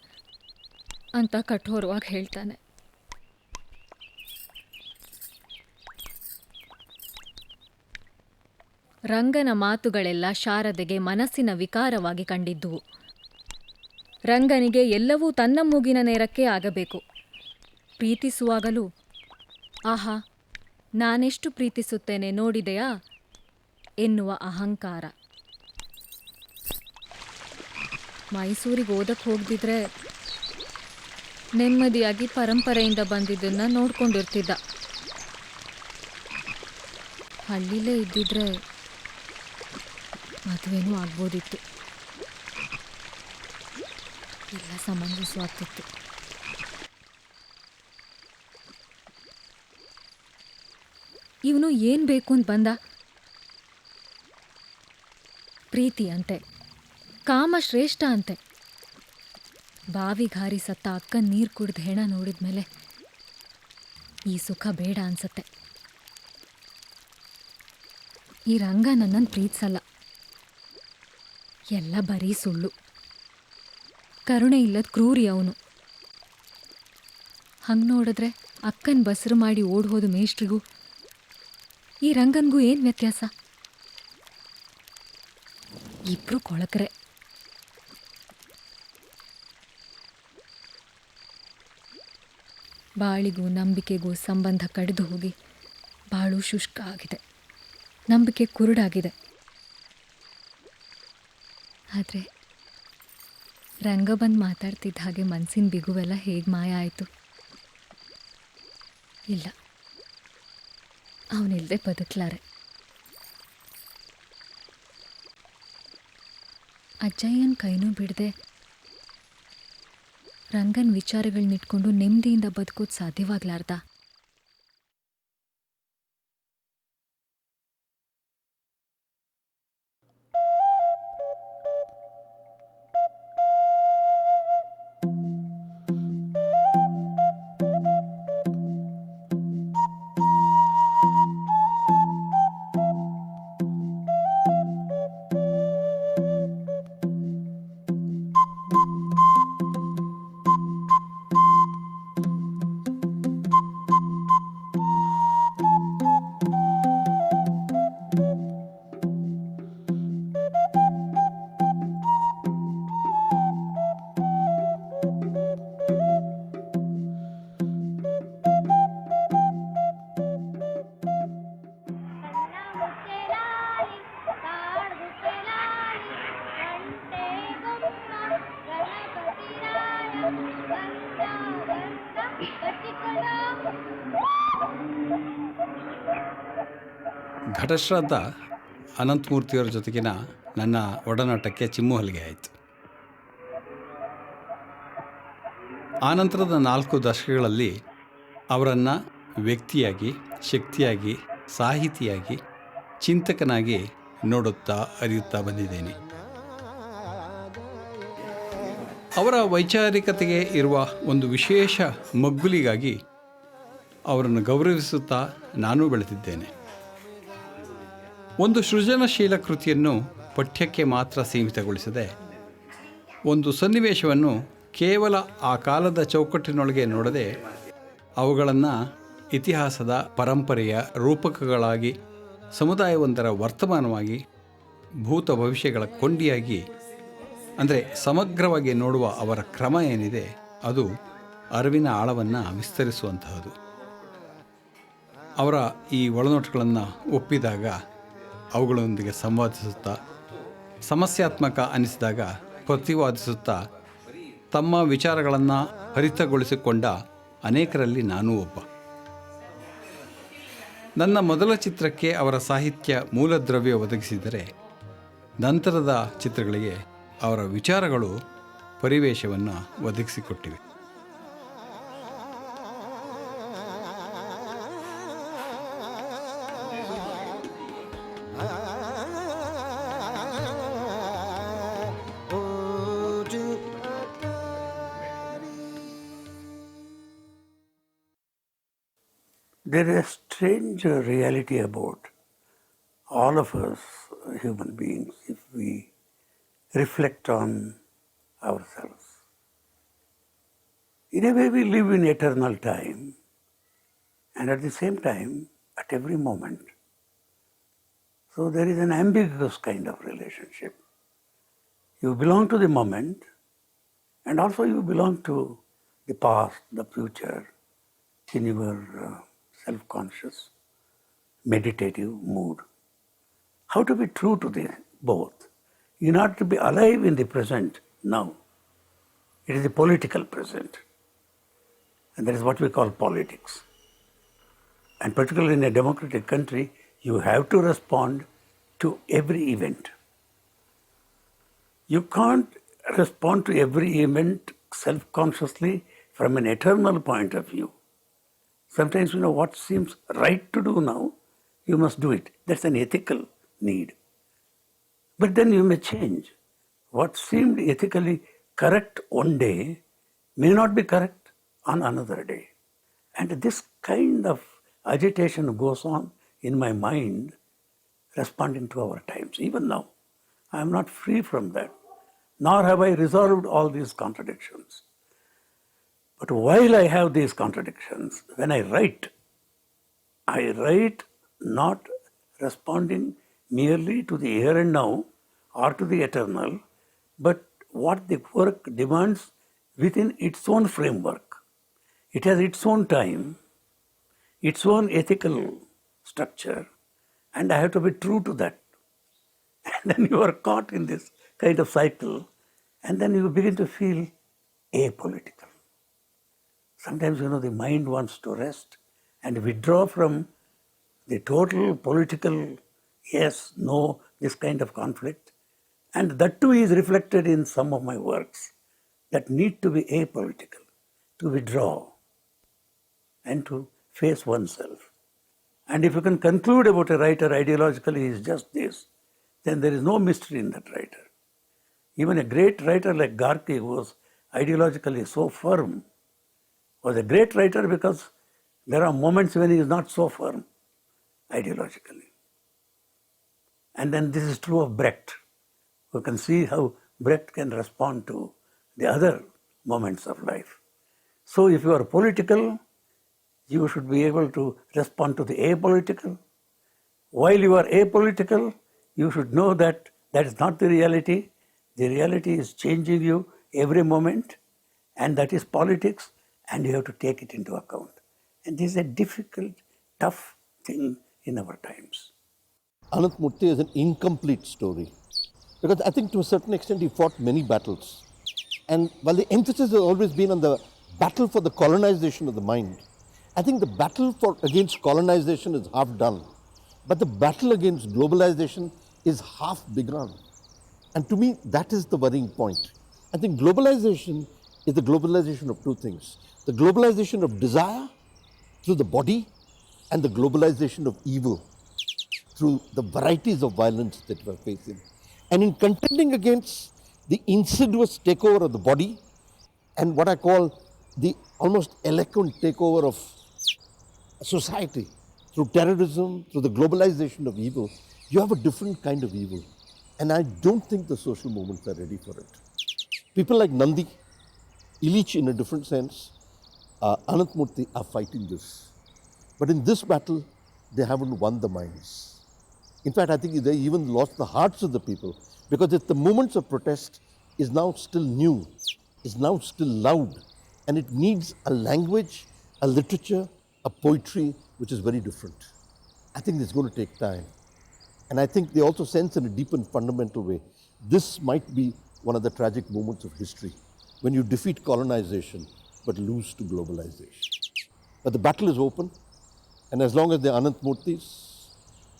ಅಂತ ಕಠೋರವಾಗಿ ಹೇಳ್ತಾನೆ. ರಂಗನ ಮಾತುಗಳೆಲ್ಲ ಶಾರದೆಗೆ ಮನಸ್ಸಿನ ವಿಕಾರವಾಗಿ ಕಂಡಿದ್ದುವು. ರಂಗನಿಗೆ ಎಲ್ಲವೂ ತನ್ನ ಮೂಗಿನ ನೇರಕ್ಕೆ ಆಗಬೇಕು. ಪ್ರೀತಿಸುವಾಗಲೂ ಆಹಾ ನಾನೆಷ್ಟು ಪ್ರೀತಿಸುತ್ತೇನೆ ನೋಡಿದೆಯಾ ಎನ್ನುವ ಅಹಂಕಾರ. ಮೈಸೂರಿಗೆ ಓದಕ್ಕೆ ಹೋಗದಿದ್ರೆ ನೆಮ್ಮದಿಯಾಗಿ ಪರಂಪರೆಯಿಂದ ಬಂದಿದ್ದನ್ನು ನೋಡ್ಕೊಂಡಿರ್ತಿದ್ದ. ಹಳ್ಳಿಲೇ ಇದ್ದಿದ್ರೆ ಮದುವೆನೂ ಆಗ್ಬೋದಿತ್ತು, ಎಲ್ಲ ಸಮಂಜಸವಾಗ್ತಿತ್ತು. ಇವನು ಏನು ಬೇಕು ಅಂತ ಬಂದ? ಪ್ರೀತಿ ಅಂತೆ, ಕಾಮ ಶ್ರೇಷ್ಠ ಅಂತೆ. ಬಾವಿಗಾರಿ ಸತ್ತ ಅಕ್ಕನ ನೀರು ಕುಡಿದು ಹೆಣ ನೋಡಿದ್ಮೇಲೆ ಈ ಸುಖ ಬೇಡ ಅನ್ಸತ್ತೆ. ಈ ರಂಗ ನನ್ನನ್ನು ಪ್ರೀತಿಸಲ್ಲ, ಎಲ್ಲ ಬರೀ ಸುಳ್ಳು. ಕರುಣೆ ಇಲ್ಲದ ಕ್ರೂರಿ ಅವನು. ಹಂಗೆ ನೋಡಿದ್ರೆ ಅಕ್ಕನ ಬಸರು ಮಾಡಿ ಓಡ್ ಹೋದ ಮೇಷ್ಟ್ರಿಗೂ ಈ ರಂಗನ್ಗೂ ಏನು ವ್ಯತ್ಯಾಸ? ಇಬ್ರು ಕೊಳಕರೆ. ಬಾಳಿಗೂ ನಂಬಿಕೆಗೂ ಸಂಬಂಧ ಕಡಿದು ಹೋಗಿ ಬಾಳು ಶುಷ್ಕ ಆಗಿದೆ, ನಂಬಿಕೆ ಕುರುಡಾಗಿದೆ. ಆದರೆ ರಂಗ ಬಂದು ಮಾತಾಡ್ತಿದ್ದ ಹಾಗೆ ಮನಸ್ಸಿನ ಬಿಗುವೆಲ್ಲ ಹೇಗೆ ಮಾಯ ಆಯಿತು? ಇಲ್ಲ, ಅವನಿಲ್ಲದೆ ಬದುಕಲಾರೆ. ಅಜ್ಜಯ್ಯನ ಕೈನೂ ಬಿಡದೆ ರಂಗನ ವಿಚಾರಗಳನ್ನಿಟ್ಕೊಂಡು ನೆಮ್ಮದಿಯಿಂದ ಬದುಕೋದು ಸಾಧ್ಯವಾಗ್ಲಾರ್ದ? ಘಟಶ್ರಾದ್ದ ಅನಂತಮೂರ್ತಿಯವರ ಜೊತೆಗಿನ ನನ್ನ ಒಡನಾಟಕ್ಕೆ ಚಿಮ್ಮು ಹಲಿಗೆ ಆಯಿತು. ಆನಂತರದ 4 ದಶಕಗಳಲ್ಲಿ ಅವರನ್ನು ವ್ಯಕ್ತಿಯಾಗಿ, ಶಕ್ತಿಯಾಗಿ, ಸಾಹಿತಿಯಾಗಿ, ಚಿಂತಕನಾಗಿ ನೋಡುತ್ತಾ ಅರಿಯುತ್ತಾ ಬಂದಿದ್ದೇನೆ. ಅವರ ವೈಚಾರಿಕತೆಗೆ ಇರುವ ಒಂದು ವಿಶೇಷ ಮಗ್ಗುಲಿಗಾಗಿ ಅವರನ್ನು ಗೌರವಿಸುತ್ತಾ ನಾನೂ ಬೆಳೆದಿದ್ದೇನೆ. ಒಂದು ಸೃಜನಶೀಲ ಕೃತಿಯನ್ನು ಪಠ್ಯಕ್ಕೆ ಮಾತ್ರ ಸೀಮಿತಗೊಳಿಸದೆ ಒಂದು ಸನ್ನಿವೇಶವನ್ನು ಕೇವಲ ಆ ಕಾಲದ ಚೌಕಟ್ಟಿನೊಳಗೆ ನೋಡದೆ ಅವುಗಳನ್ನು ಇತಿಹಾಸದ ಪರಂಪರೆಯ ರೂಪಕಗಳಾಗಿ, ಸಮುದಾಯವೊಂದರ ವರ್ತಮಾನವಾಗಿ ಭೂತ ಭವಿಷ್ಯಗಳ ಕೊಂಡಿಯಾಗಿ, ಅಂದರೆ ಸಮಗ್ರವಾಗಿ ನೋಡುವ ಅವರ ಕ್ರಮ ಏನಿದೆ ಅದು ಅರಿವಿನ ಆಳವನ್ನು ವಿಸ್ತರಿಸುವಂತಹದ್ದು. ಅವರ ಈ ಒಳನೋಟಗಳನ್ನು ಒಪ್ಪಿದಾಗ, ಅವುಗಳೊಂದಿಗೆ ಸಂವಾದಿಸುತ್ತಾ, ಸಮಸ್ಯಾತ್ಮಕ ಅನಿಸಿದಾಗ ಪ್ರತಿವಾದಿಸುತ್ತಾ ತಮ್ಮ ವಿಚಾರಗಳನ್ನು ಹರಿತಗೊಳಿಸಿಕೊಂಡ ಅನೇಕರಲ್ಲಿ ನಾನೂ ಒಬ್ಬ. ನನ್ನ ಮೊದಲ ಚಿತ್ರಕ್ಕೆ ಅವರ ಸಾಹಿತ್ಯ ಮೂಲದ್ರವ್ಯ ಒದಗಿಸಿದರೆ, ನಂತರದ ಚಿತ್ರಗಳಿಗೆ ಅವರ ವಿಚಾರಗಳು ಪರಿವೇಶವನ್ನು ಒದಗಿಸಿಕೊಟ್ಟಿವೆ. There is a strange reality about all of us human beings if we reflect on ourselves. In a way, we live in eternal time, and at the same time, at every moment. So there is an ambiguous kind of relationship. You belong to the moment, and also you belong to the past, the future, in your self-conscious, meditative mood. How to be true to the both? You not to be alive in the present now. It is the political present. And that is what we call politics. And particularly in a democratic country, you have to respond to every event. You can't respond to every event self-consciously from an eternal point of view. Sometimes, what seems right to do now, you must do it. That's an ethical need. But then you may change. What seemed ethically correct one day may not be correct on another day. And this kind of agitation goes on in my mind, responding to our times. Even now, I am not free from that, nor have I resolved all these contradictions. But while I have these contradictions, when I write not responding merely to the here and now or to the eternal, but what the work demands within its own framework. It has its own time, its own ethical structure, and I have to be true to that. And then you are caught in this kind of cycle, and then you begin to feel apolitical. Sometimes, the mind wants to rest and withdraw from the total political yes, no, this kind of conflict. And that too is reflected in some of my works that need to be apolitical, to withdraw and to face oneself. And if you can conclude about a writer ideologically is just this, then there is no mystery in that writer. Even a great writer like Garki, who was ideologically so firm, was a great writer because there are moments when he is not so firm ideologically. And then this is true of Brecht. We can see how Brecht can respond to the other moments of life. So if you are political, you should be able to respond to the apolitical. While you are apolitical, you should know that that is not the reality. The reality is changing you every moment, and that is politics, and you have to take it into account. And this is a difficult, tough thing in our times. Anant Murthy is an incomplete story because I think to a certain extent he fought many battles. And while the emphasis has always been on the battle for the colonization of the mind, I think the battle against colonization is half done, but the battle against globalization is half begun. And to me, that is the worrying point. I think globalization is the globalization of two things. The globalization of desire through the body and the globalization of evil through the varieties of violence that we are facing. And in contending against the insidious takeover of the body and what I call the almost eloquent takeover of society through terrorism, through the globalization of evil, you have a different kind of evil. And I don't think the social movements are ready for it. People like Nandi, Illich in a different sense, Anant Murthy are fighting this. But in this battle, they haven't won the minds. In fact, I think they even lost the hearts of the people, because the movements of protest is now still new, is now still loud, and it needs a language, a literature, a poetry which is very different. I think it's going to take time. And I think they also sense in a deep and fundamental way, this might be one of the tragic moments of history, when you defeat colonization but lose to globalization. But the battle is open, and as long as there are Anant Murtis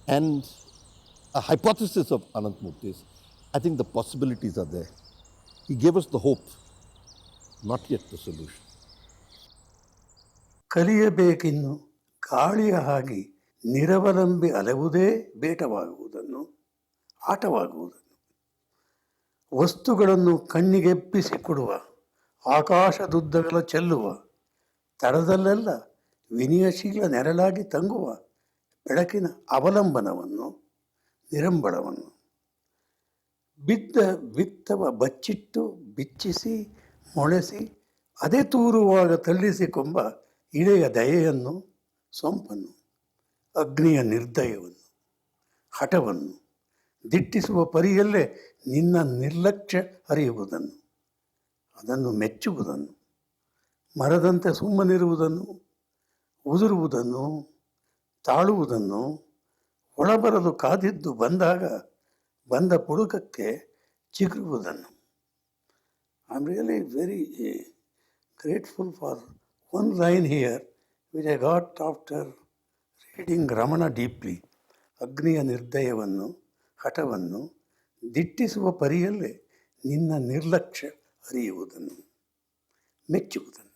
and a hypothesis of Anant Murtis, I think the possibilities are there. He gave us the hope, not yet the solution. ಕಲಿಯಬೇಕಿನ್ನು ಗಾಳಿಯ ಹಾಗೆ ನಿರವಲಂಬಿ ಅಲೆವುದೇ ಬೇಟವಾಗುವುದನ್ನು, ಆಟವಾಗುವುದನ್ನು, ವಸ್ತುಗಳನ್ನು ಕಣ್ಣಿಗೆಪ್ಪಿಸಿ ಕೊಡುವ, ಆಕಾಶದುದ್ದಗಲ ಚೆಲ್ಲುವ, ತಳದಲ್ಲೆಲ್ಲ ವಿನಯಶೀಲ ನೆರಳಾಗಿ ತಂಗುವ ಬೆಳಕಿನ ಅವಲಂಬನವನ್ನು, ನಿರಂಬಳವನ್ನು, ಬಿದ್ದ ಬಿತ್ತವ ಬಚ್ಚಿಟ್ಟು ಬಿಚ್ಚಿಸಿ ಮೊಳೆಸಿ ಅದೇ ತೂರುವಾಗ ತಳ್ಳಿಸಿಕೊಂಬ ಇಳೆಯ ದಯೆಯನ್ನು, ಸೊಂಪನ್ನು, ಅಗ್ನಿಯ ನಿರ್ದಯವನ್ನು, ಹಠವನ್ನು, ದಿಟ್ಟಿಸುವ ಪರಿಯಲ್ಲೇ ನಿನ್ನ ನಿರ್ಲಕ್ಷ್ಯ ಹರಿಯುವುದನ್ನು, ಅದನ್ನು ಮೆಚ್ಚುವುದನ್ನು, ಮರದಂತೆ ಸುಮ್ಮನಿರುವುದನ್ನು, ಉದುರುವುದನ್ನು, ತಾಳುವುದನ್ನು, ಒಳಬರಲು ಕಾದಿದ್ದು ಬಂದಾಗ ಬಂದ ಪುಳುಕಕ್ಕೆ ಚಿಗುರುವುದನ್ನು. I am really very grateful for one line here which I got after reading Ramana deeply. ಅಗ್ನಿಯ ನಿರ್ದಯವನ್ನು, ಹಠವನ್ನು, ದಿಟ್ಟಿಸುವ ಪರಿಯಲ್ಲೇ ನಿನ್ನ ನಿರ್ಲಕ್ಷ್ಯ ಅರಿಯುವುದನ್ನು, ಮೆಚ್ಚುವುದನ್ನು.